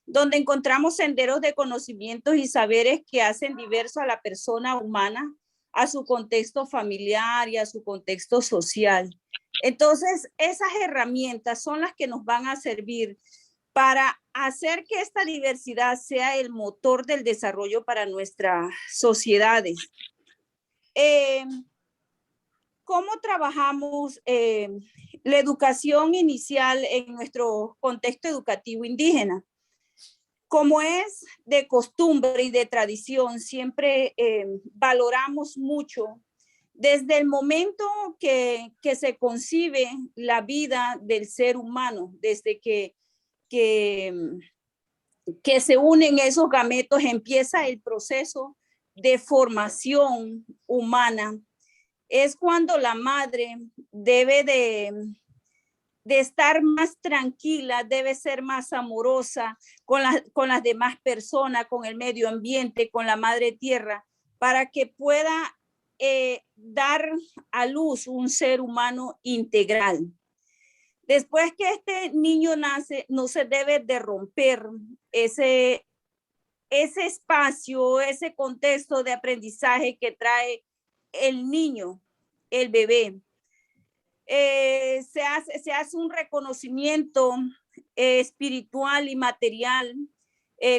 Speaker 9: donde encontramos senderos de conocimientos y saberes que hacen diverso a la persona humana, a su contexto familiar y a su contexto social. Entonces, esas herramientas son las que nos van a servir para hacer que esta diversidad sea el motor del desarrollo para nuestras sociedades. ¿Cómo trabajamos la educación inicial en nuestro contexto educativo indígena? Como es de costumbre y de tradición, siempre valoramos mucho desde el momento que se concibe la vida del ser humano, desde que se unen esos gametos, empieza el proceso de formación humana. Es cuando la madre debe de estar más tranquila, debe ser más amorosa con las demás personas, con el medio ambiente, con la madre tierra, para que pueda dar a luz un ser humano integral. Después que este niño nace, no se debe de romper ese espacio, ese contexto de aprendizaje que trae el niño, el bebé. Se hace un reconocimiento espiritual y material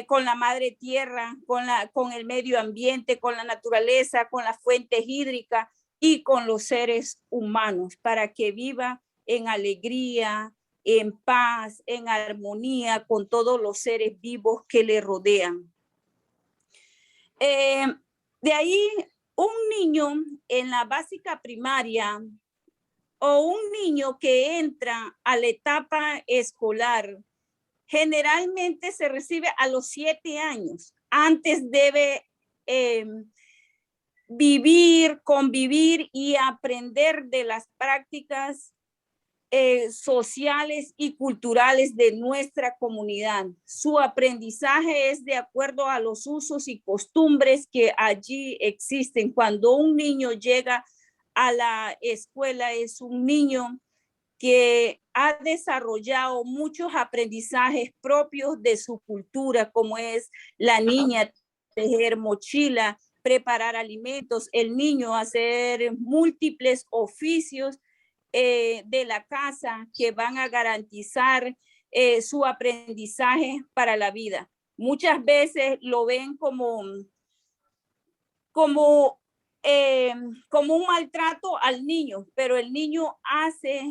Speaker 9: con la madre tierra, con el medio ambiente, con la naturaleza, con las fuentes hídricas y con los seres humanos, para que viva en alegría, en paz, en armonía con todos los seres vivos que le rodean. De ahí, un niño en la básica primaria o un niño que entra a la etapa escolar, generalmente se recibe a los 7 años. Antes debe vivir, convivir y aprender de las prácticas sociales y culturales de nuestra comunidad. Su aprendizaje es de acuerdo a los usos y costumbres que allí existen. Cuando un niño llega a la escuela, es un niño que ha desarrollado muchos aprendizajes propios de su cultura, como es la niña tejer mochila, preparar alimentos, el niño hacer múltiples oficios de la casa que van a garantizar su aprendizaje para la vida. Muchas veces lo ven como un maltrato al niño, pero el niño hace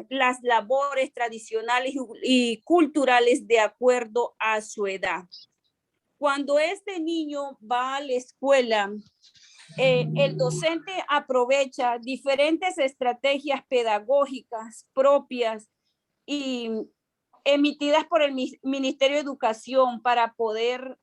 Speaker 9: las labores tradicionales y culturales de acuerdo a su edad. cuando este niño va a la escuela, el docente aprovecha diferentes estrategias pedagógicas propias y emitidas por el Ministerio de Educación para poder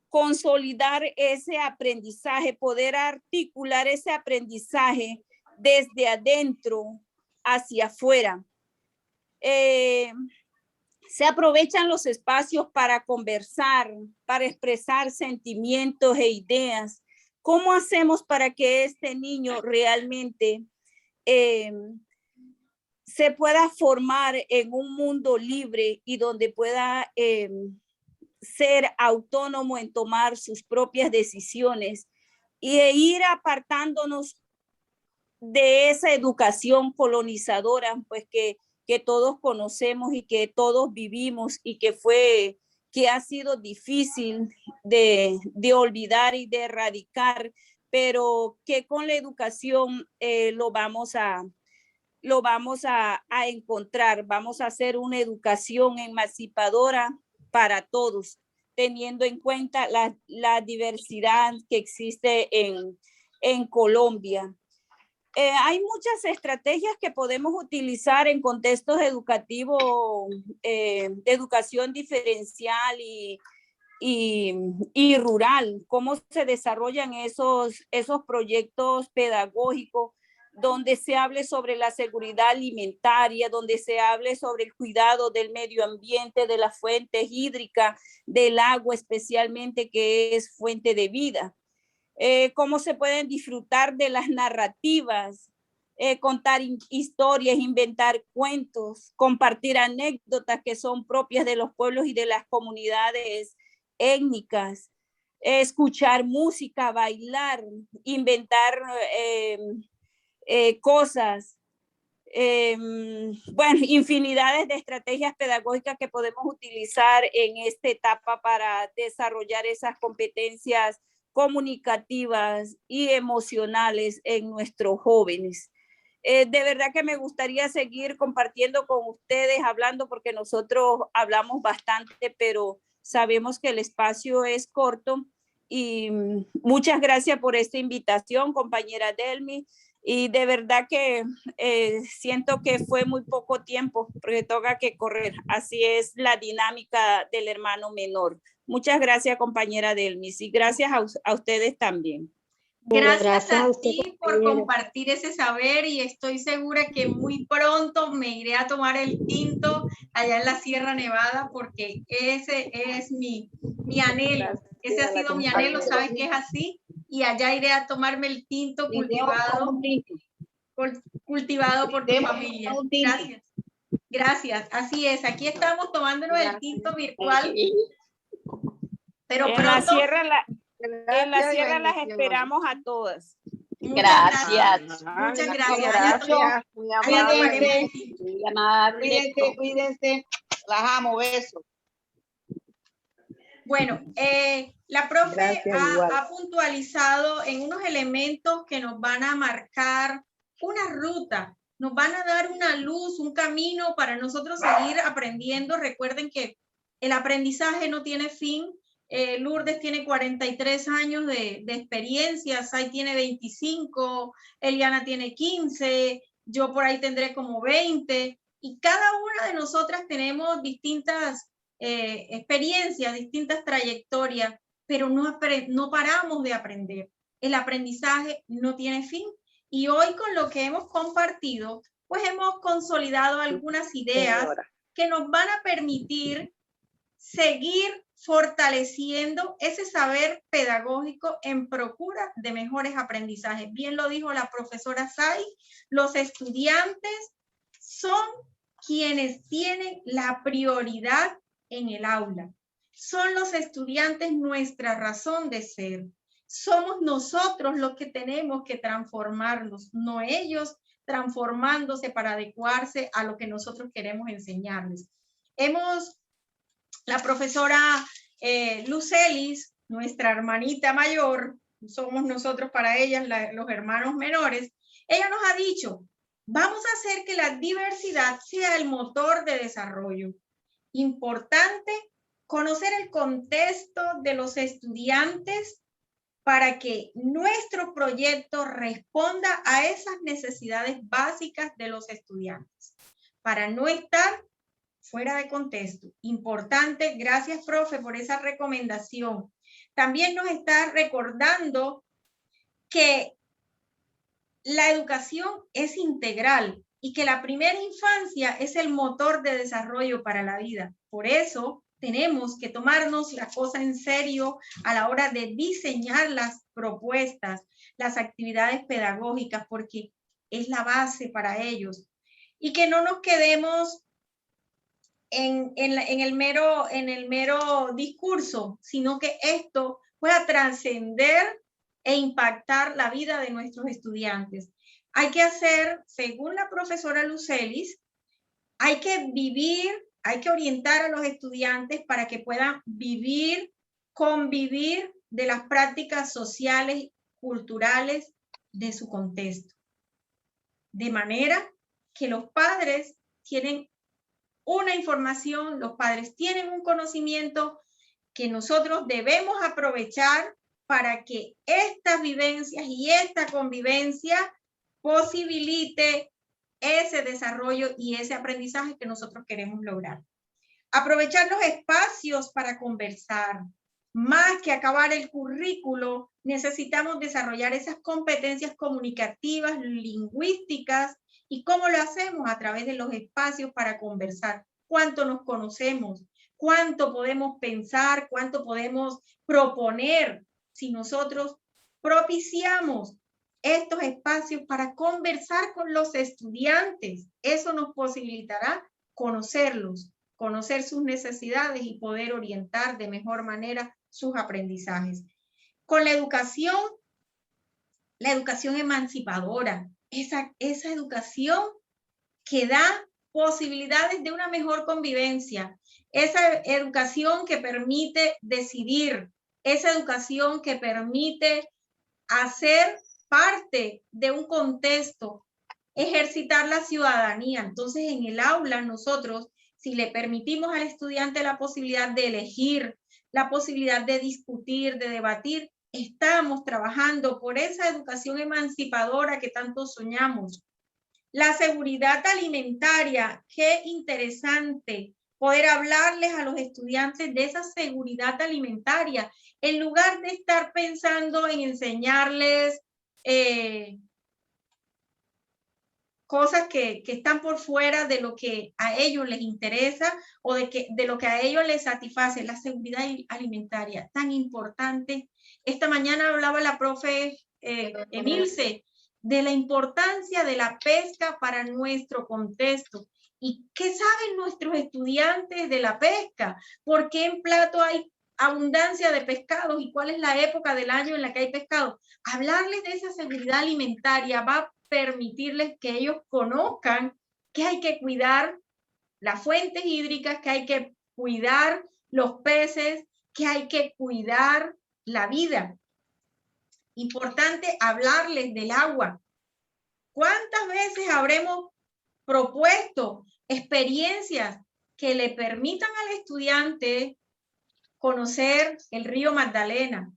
Speaker 9: consolidar ese aprendizaje, poder articular ese aprendizaje desde adentro hacia afuera. Se aprovechan los espacios para conversar, para expresar sentimientos e ideas. ¿Cómo hacemos para que este niño realmente se pueda formar en un mundo libre y donde pueda ser autónomo en tomar sus propias decisiones y ir apartándonos de esa educación colonizadora, pues que todos conocemos y que todos vivimos y que ha sido difícil de olvidar y de erradicar, pero que con la educación lo vamos a encontrar. Vamos a hacer una educación emancipadora para todos, teniendo en cuenta la diversidad que existe en Colombia. Hay muchas estrategias que podemos utilizar en contextos educativos, de educación diferencial y rural. Cómo se desarrollan esos proyectos pedagógicos donde se hable sobre la seguridad alimentaria, donde se hable sobre el cuidado del medio ambiente, de las fuentes hídricas, del agua especialmente, que es fuente de vida. Cómo se pueden disfrutar de las narrativas, contar historias, inventar cuentos, compartir anécdotas que son propias de los pueblos y de las comunidades étnicas, escuchar música, bailar, inventar cosas. Bueno, infinidades de estrategias pedagógicas que podemos utilizar en esta etapa para desarrollar esas competencias comunicativas y emocionales en nuestros jóvenes. De verdad que me gustaría seguir compartiendo con ustedes, hablando, porque nosotros hablamos bastante, pero sabemos que el espacio es corto. Y muchas gracias por esta invitación, compañera Delmi. Y de verdad que siento que fue muy poco tiempo, porque toca que correr. Así es la dinámica del hermano menor. Muchas gracias, compañera Delmis, y gracias a ustedes también.
Speaker 1: Gracias a ti por compartir ese saber, y estoy segura que muy pronto me iré a tomar el tinto allá en la Sierra Nevada, porque ese es mi anhelo. Ese ha sido mi anhelo, sabes que es así, y allá iré a tomarme el tinto cultivado por tu familia. Gracias. Gracias, así es. Aquí estamos tomándonos el tinto virtual. Pero
Speaker 9: en la sierra las esperamos a todas.
Speaker 2: Gracias.
Speaker 1: Muchas gracias.
Speaker 4: Gracias. Muy amable. Muy amable. Cuídense. Las amo. Besos.
Speaker 1: Bueno, la profe ha puntualizado en unos elementos que nos van a marcar una ruta, nos van a dar una luz, un camino para nosotros seguir aprendiendo. Recuerden que el aprendizaje no tiene fin. Lourdes tiene 43 años de experiencia, Sai tiene 25, Eliana tiene 15, yo por ahí tendré como 20, y cada una de nosotras tenemos distintas experiencias, distintas trayectorias, pero no paramos de aprender. El aprendizaje no tiene fin, y hoy con lo que hemos compartido, pues hemos consolidado algunas ideas que nos van a permitir seguir fortaleciendo ese saber pedagógico en procura de mejores aprendizajes. Bien lo dijo la profesora Sai, los estudiantes son quienes tienen la prioridad en el aula. Son los estudiantes nuestra razón de ser. Somos nosotros los que tenemos que transformarnos, no ellos transformándose para adecuarse a lo que nosotros queremos enseñarles. La profesora Lucelis, nuestra hermanita mayor, somos nosotros para ella los hermanos menores, ella nos ha dicho, vamos a hacer que la diversidad sea el motor de desarrollo. Importante Conocer el contexto de los estudiantes para que nuestro proyecto responda a esas necesidades básicas de los estudiantes, para no estar fuera de contexto. Importante, gracias, profe, por esa recomendación. También nos está recordando que la educación es integral y que la primera infancia es el motor de desarrollo para la vida. Por eso tenemos que tomarnos la cosa en serio a la hora de diseñar las propuestas, las actividades pedagógicas, porque es la base para ellos. Y que no nos quedemos en el mero discurso, sino que esto pueda trascender e impactar la vida de nuestros estudiantes. Hay que hacer, según la profesora Lucelis, hay que vivir, hay que orientar a los estudiantes para que puedan vivir, convivir de las prácticas sociales, culturales de su contexto. De manera que los padres tienen una información, los padres tienen un conocimiento que nosotros debemos aprovechar para que estas vivencias y esta convivencia posibilite ese desarrollo y ese aprendizaje que nosotros queremos lograr. Aprovechar los espacios para conversar. Más que acabar el currículo, necesitamos desarrollar esas competencias comunicativas, lingüísticas. ¿Y cómo lo hacemos? A través de los espacios para conversar. ¿Cuánto nos conocemos? ¿Cuánto podemos pensar? ¿Cuánto podemos proponer si nosotros propiciamos estos espacios para conversar con los estudiantes? Eso nos posibilitará conocerlos, conocer sus necesidades y poder orientar de mejor manera sus aprendizajes. Con la educación emancipadora, esa educación que da posibilidades de una mejor convivencia, esa educación que permite decidir, esa educación que permite hacer parte de un contexto, ejercitar la ciudadanía. Entonces, en el aula nosotros, si le permitimos al estudiante la posibilidad de elegir, la posibilidad de discutir, de debatir, estamos trabajando por esa educación emancipadora que tanto soñamos. La seguridad alimentaria, qué interesante poder hablarles a los estudiantes de esa seguridad alimentaria, en lugar de estar pensando en enseñarles cosas que están por fuera de lo que a ellos les interesa o de lo que a ellos les satisface. La seguridad alimentaria, tan importante. Esta mañana hablaba la profe Emilce de la importancia de la pesca para nuestro contexto. ¿Y qué saben nuestros estudiantes de la pesca? ¿Por qué en Plato hay abundancia de pescados y cuál es la época del año en la que hay pescado? Hablarles de esa seguridad alimentaria va a permitirles que ellos conozcan que hay que cuidar las fuentes hídricas, que hay que cuidar los peces, que hay que cuidar la vida. Importante hablarles del agua. ¿Cuántas veces habremos propuesto experiencias que le permitan al estudiante conocer el río Magdalena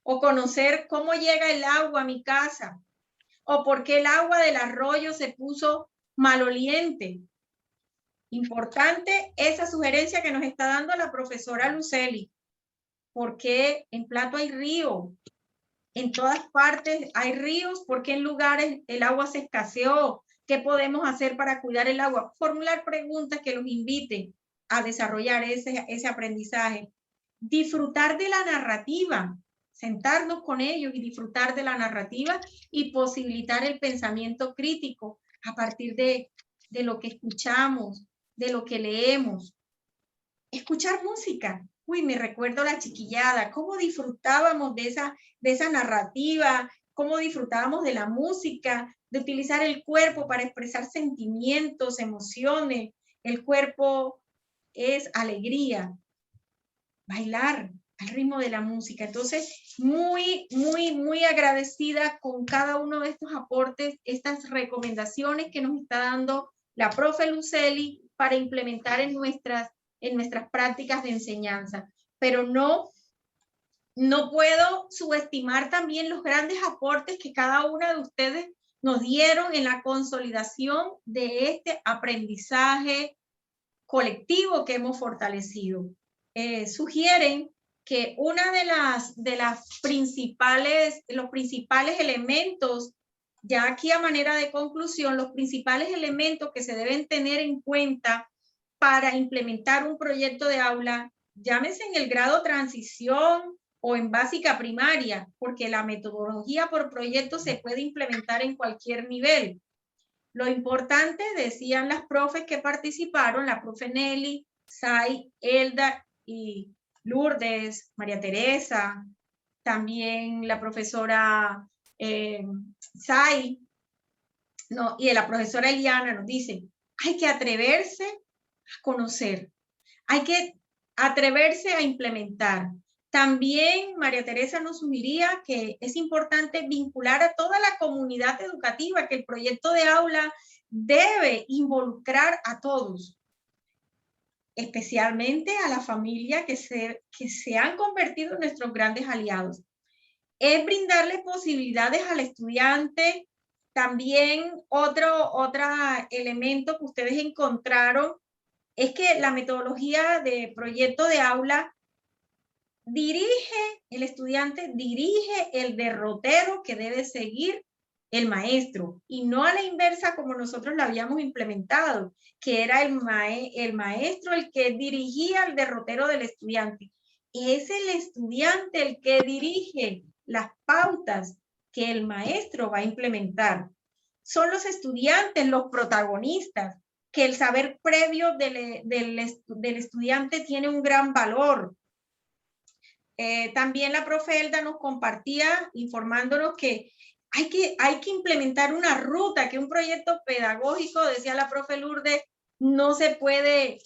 Speaker 1: o conocer cómo llega el agua a mi casa o por qué el agua del arroyo se puso maloliente? Importante esa sugerencia que nos está dando la profesora Luceli. ¿Por qué en Plato hay río? En todas partes hay ríos. ¿Por qué en lugares el agua se escaseó? ¿Qué podemos hacer para cuidar el agua? Formular preguntas que los inviten a desarrollar ese aprendizaje. Disfrutar de la narrativa. Sentarnos con ellos y disfrutar de la narrativa y posibilitar el pensamiento crítico a partir de lo que escuchamos, de lo que leemos. Escuchar música. Uy, me recuerdo la chiquillada, cómo disfrutábamos de esa narrativa, cómo disfrutábamos de la música, de utilizar el cuerpo para expresar sentimientos, emociones. El cuerpo es alegría. Bailar al ritmo de la música. Entonces, muy, muy, muy agradecida con cada uno de estos aportes, estas recomendaciones que nos está dando la profe Luceli para implementar en nuestras en nuestras prácticas de enseñanza, pero no puedo subestimar también los grandes aportes que cada una de ustedes nos dieron en la consolidación de este aprendizaje colectivo que hemos fortalecido. Sugieren que una de las principales, los principales elementos, ya aquí a manera de conclusión, los principales elementos que se deben tener en cuenta para implementar un proyecto de aula, llámese en el grado transición o en básica primaria, porque la metodología por proyecto se puede implementar en cualquier nivel. Lo importante, decían las profes que participaron, la profe Nelly, Sai, Elda y Lourdes, María Teresa, también la profesora Sai, no, y la profesora Eliana nos dice, hay que atreverse a conocer, hay que atreverse a implementar. También María Teresa nos sugería que es importante vincular a toda la comunidad educativa, que el proyecto de aula debe involucrar a todos, especialmente a la familia que se han convertido en nuestros grandes aliados. Es brindarle posibilidades al estudiante. También otro elemento que ustedes encontraron es que la metodología de proyecto de aula el estudiante dirige el derrotero que debe seguir el maestro, y no a la inversa como nosotros lo habíamos implementado, que era el maestro el que dirigía el derrotero del estudiante. Es el estudiante el que dirige las pautas que el maestro va a implementar. Son los estudiantes los protagonistas, que el saber previo del estudiante tiene un gran valor. También la profe Elda nos compartía informándonos que hay que implementar una ruta, que un proyecto pedagógico, decía la profe Lourdes, no se puede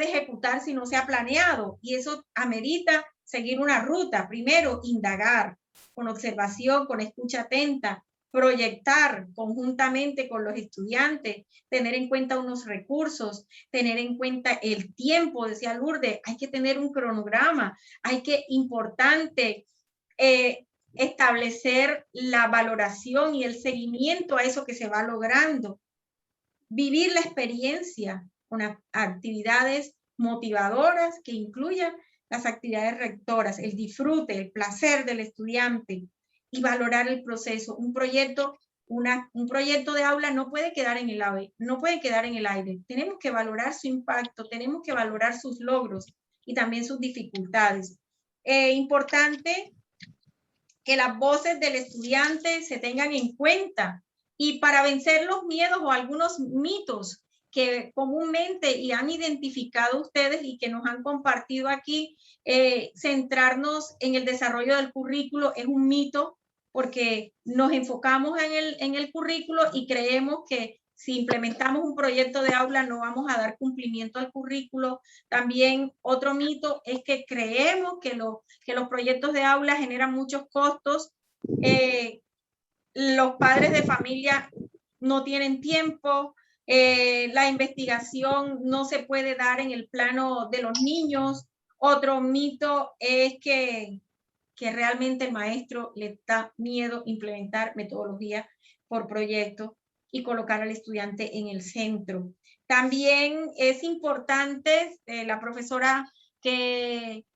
Speaker 1: ejecutar si no se ha planeado, y eso amerita seguir una ruta. Primero, indagar con observación, con escucha atenta, proyectar conjuntamente con los estudiantes, tener en cuenta unos recursos, tener en cuenta el tiempo, decía Lourdes, hay que tener un cronograma, importante establecer la valoración y el seguimiento a eso que se va logrando, vivir la experiencia con actividades motivadoras que incluyan las actividades rectoras, el disfrute, el placer del estudiante, y valorar el proceso. Un proyecto de aula no puede quedar en el aire, Tenemos que valorar su impacto, tenemos que valorar sus logros y también sus dificultades. Importante que las voces del estudiante se tengan en cuenta, y para vencer los miedos o algunos mitos que comúnmente y han identificado ustedes y que nos han compartido aquí, centrarnos en el desarrollo del currículo es un mito, porque nos enfocamos en el currículo y creemos que si implementamos un proyecto de aula no vamos a dar cumplimiento al currículo. También otro mito es que creemos que los proyectos de aula generan muchos costos. Los padres de familia no tienen tiempo, la investigación no se puede dar en el plano de los niños. Otro mito es que realmente el maestro le da miedo implementar metodología por proyecto y colocar al estudiante en el centro. También es importante, la profesora que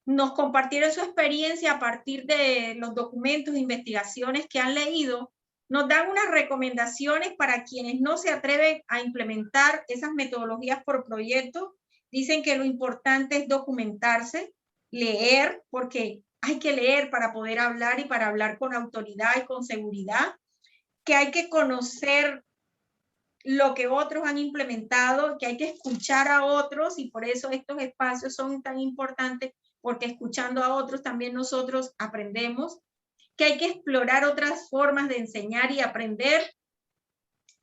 Speaker 1: nos compartieron su experiencia a partir de los documentos e investigaciones que han leído, nos dan unas recomendaciones para quienes no se atreven a implementar esas metodologías por proyecto. Dicen que lo importante es documentarse, leer, porque hay que leer para poder hablar y para hablar con autoridad y con seguridad, que hay que conocer lo que otros han implementado, que hay que escuchar a otros, y por eso estos espacios son tan importantes, porque escuchando a otros también nosotros aprendemos, que hay que explorar otras formas de enseñar y aprender,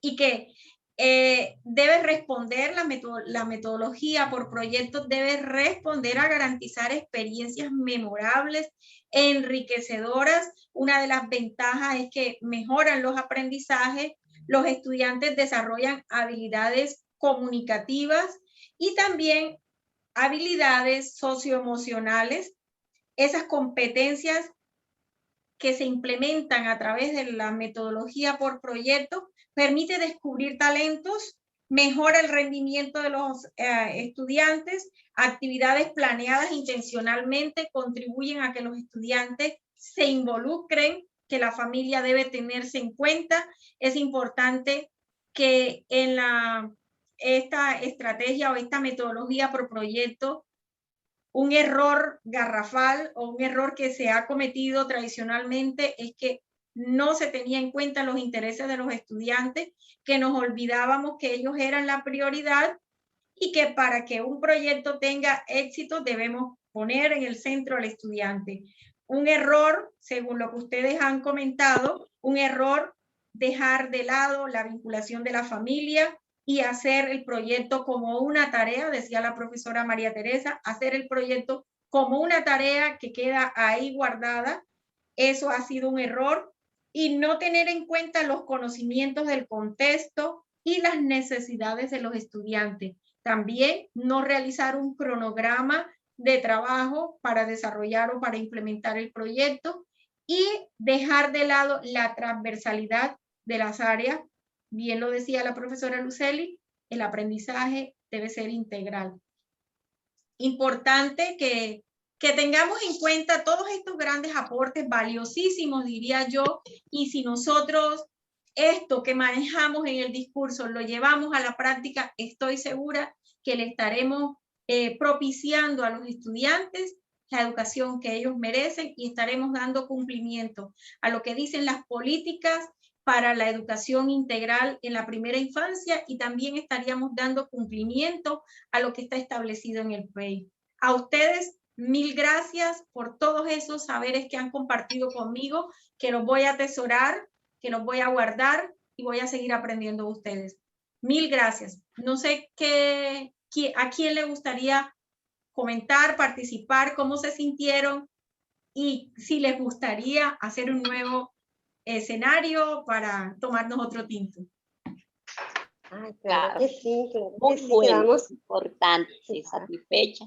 Speaker 1: y que debe responder la metodología por proyectos, debe responder a garantizar experiencias memorables, enriquecedoras. Una de las ventajas es que mejoran los aprendizajes, los estudiantes desarrollan habilidades comunicativas, y también habilidades socioemocionales, esas competencias que se implementan a través de la metodología por proyecto, permite descubrir talentos, mejora el rendimiento de los estudiantes, actividades planeadas intencionalmente contribuyen a que los estudiantes se involucren, que la familia debe tenerse en cuenta. Es importante que en esta estrategia o esta metodología por proyecto, un error garrafal o un error que se ha cometido tradicionalmente es que no se tenía en cuenta los intereses de los estudiantes, que nos olvidábamos que ellos eran la prioridad y que para que un proyecto tenga éxito debemos poner en el centro al estudiante. Un error, según lo que ustedes han comentado, un error dejar de lado la vinculación de la familia y hacer el proyecto como una tarea, decía la profesora María Teresa, hacer el proyecto como una tarea que queda ahí guardada. Eso ha sido un error. Y no tener en cuenta los conocimientos del contexto y las necesidades de los estudiantes. También no realizar un cronograma de trabajo para desarrollar o para implementar el proyecto y dejar de lado la transversalidad de las áreas. Bien lo decía la profesora Luceli, el aprendizaje debe ser integral. Importante que tengamos en cuenta todos estos grandes aportes valiosísimos, diría yo, y si nosotros esto que manejamos en el discurso lo llevamos a la práctica, estoy segura que le estaremos propiciando a los estudiantes la educación que ellos merecen y estaremos dando cumplimiento a lo que dicen las políticas para la educación integral en la primera infancia y también estaríamos dando cumplimiento a lo que está establecido en el PEI. A ustedes, mil gracias por todos esos saberes que han compartido conmigo, que los voy a atesorar, que los voy a guardar y voy a seguir aprendiendo de ustedes. Mil gracias. No sé a quién le gustaría comentar, participar, cómo se sintieron y si les gustaría hacer un nuevo escenario para tomarnos otro tinto.
Speaker 3: Claro que sí,
Speaker 2: muy bueno, importante, sí, satisfecha.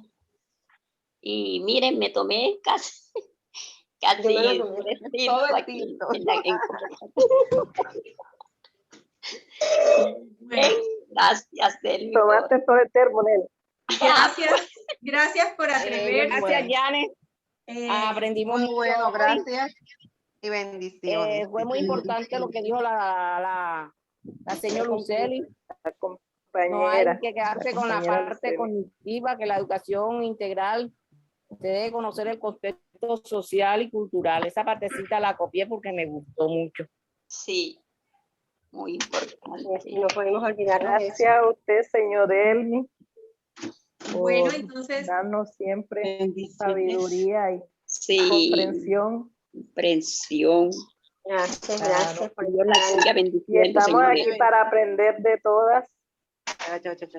Speaker 2: Y miren, me tomé casi
Speaker 3: todo el
Speaker 2: tinto.
Speaker 1: Bueno,
Speaker 2: gracias, Delmi.
Speaker 5: Tomaste todo el termo, Nel.
Speaker 1: Gracias por atreverse.
Speaker 7: Gracias, Janet. Aprendimos
Speaker 4: Muy bueno,
Speaker 7: mucho.
Speaker 4: gracias y bendiciones.
Speaker 7: Fue muy importante lo que dijo la señora Luceli. No hay que quedarse con la parte cognitiva, que la educación integral se debe conocer el contexto social y cultural. Esa partecita la copié porque me gustó mucho.
Speaker 2: Sí, muy importante.
Speaker 3: No podemos olvidar.
Speaker 5: Gracias a usted, señor Elmi,
Speaker 1: Bueno,
Speaker 5: por
Speaker 1: entonces
Speaker 5: darnos siempre sabiduría y comprensión.
Speaker 2: Comprensión.
Speaker 3: Gracias por
Speaker 2: Dios la siga bendiciendo,
Speaker 5: Y estamos
Speaker 2: señor.
Speaker 5: aquí para aprender de todas.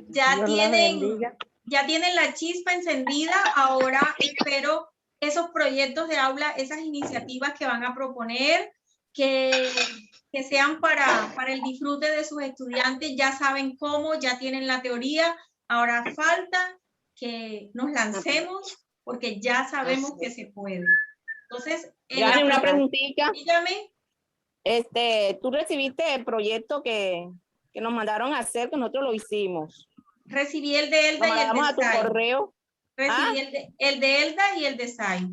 Speaker 1: Ya tienen la chispa encendida. Ahora espero esos proyectos de aula, esas iniciativas que van a proponer, que sean para el disfrute de sus estudiantes. Ya saben cómo, ya tienen la teoría. Ahora falta que nos lancemos porque ya sabemos que se puede. Entonces,
Speaker 7: una preguntita.
Speaker 1: Dígame.
Speaker 7: Tú recibiste el proyecto que nos mandaron a hacer, que nosotros lo hicimos.
Speaker 1: Recibí el de Elda y el de
Speaker 7: a tu
Speaker 1: Sai.
Speaker 7: correo.
Speaker 1: Recibí el de Elda y el de Sai.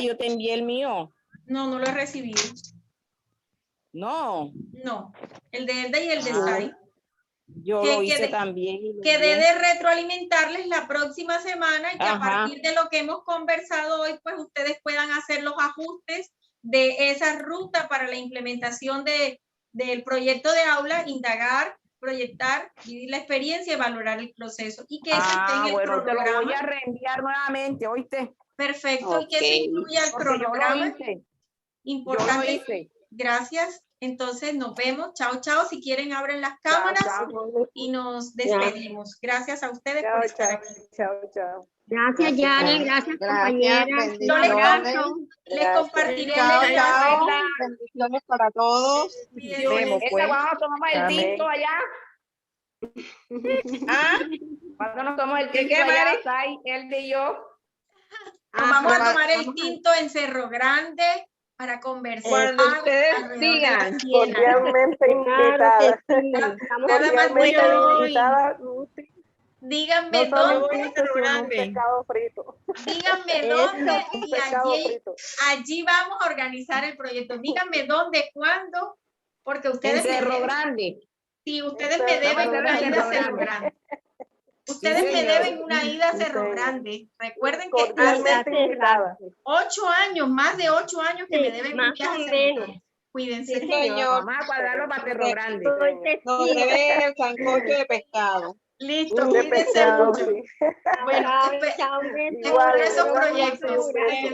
Speaker 7: Yo te envié el mío.
Speaker 1: No, no lo he recibido.
Speaker 7: No.
Speaker 1: No, el de Elda y el de Sai.
Speaker 7: Yo lo hice también.
Speaker 1: Quedé de retroalimentarles la próxima semana y que a partir de lo que hemos conversado hoy, pues ustedes puedan hacer los ajustes de esa ruta para la implementación del proyecto de aula, indagar, proyectar, vivir la experiencia y valorar el proceso. Y que eso esté en el cronograma.
Speaker 7: Te lo voy a reenviar nuevamente, ¿oíste?
Speaker 1: Perfecto, y que eso incluya el cronograma. Importante. Gracias. Entonces nos vemos. Chao, chao. Si quieren, abren las cámaras y nos despedimos. Gracias a ustedes por estar aquí.
Speaker 5: Chao, chao.
Speaker 3: Gracias, Yari. Gracias, compañera.
Speaker 1: Les compartiré.
Speaker 4: Chao. Bendiciones para todos.
Speaker 7: Vamos a tomar el tinto allá.
Speaker 4: ¿Ah?
Speaker 7: Cuando nos tomamos el
Speaker 4: ¿Qué,
Speaker 7: tinto
Speaker 4: qué,
Speaker 7: allá,
Speaker 4: Mari?
Speaker 7: Sai, él y yo.
Speaker 1: Nos vamos a tomar el tinto en Cerro Grande para conversar
Speaker 4: Cuando ustedes
Speaker 1: alrededor de la
Speaker 4: digan.
Speaker 1: ciénaga.
Speaker 5: Cordialmente
Speaker 3: Claro
Speaker 5: invitada.
Speaker 3: que sí. Estamos
Speaker 1: Nada más
Speaker 5: Cordialmente
Speaker 1: voy.
Speaker 5: invitada, Lucy.
Speaker 1: Díganme
Speaker 5: No solo un
Speaker 1: dónde,
Speaker 5: tinto, sino un pescado frito.
Speaker 1: díganme
Speaker 3: Eso.
Speaker 1: dónde
Speaker 5: Un
Speaker 1: y
Speaker 5: pescado
Speaker 1: allí,
Speaker 5: frito.
Speaker 1: allí vamos a organizar el proyecto. Díganme dónde, cuándo, porque
Speaker 7: En
Speaker 1: ustedes me
Speaker 7: Cerro
Speaker 1: deben,
Speaker 7: Grande.
Speaker 1: si ustedes
Speaker 5: En
Speaker 1: me
Speaker 5: Cerro
Speaker 1: deben una
Speaker 7: Grande.
Speaker 1: ida a Cerro Grande. Ustedes me
Speaker 7: señor.
Speaker 1: deben una ida a
Speaker 5: Sí,
Speaker 1: Cerro
Speaker 5: señor.
Speaker 1: Grande. Recuerden que hace
Speaker 5: Cordialmente invitada.
Speaker 1: 8 años, más de 8 años que me
Speaker 3: Sí,
Speaker 1: deben un
Speaker 3: más
Speaker 1: viaje
Speaker 3: o
Speaker 1: a Cerro
Speaker 3: menos.
Speaker 1: Grande. Cuídense.
Speaker 4: Sí, señor.
Speaker 7: Vamos a cuadrarlo para Cerro Grande.
Speaker 3: Soy
Speaker 4: Nos
Speaker 3: testigo.
Speaker 4: debe el sancocho de pescado.
Speaker 1: Listo,
Speaker 5: De
Speaker 1: cuídense
Speaker 5: pescado,
Speaker 1: mucho.
Speaker 5: sí.
Speaker 1: Bueno,
Speaker 3: Chao, chao, un beso.
Speaker 5: Igual,
Speaker 1: espero esos
Speaker 5: igual,
Speaker 1: proyectos.
Speaker 5: un beso.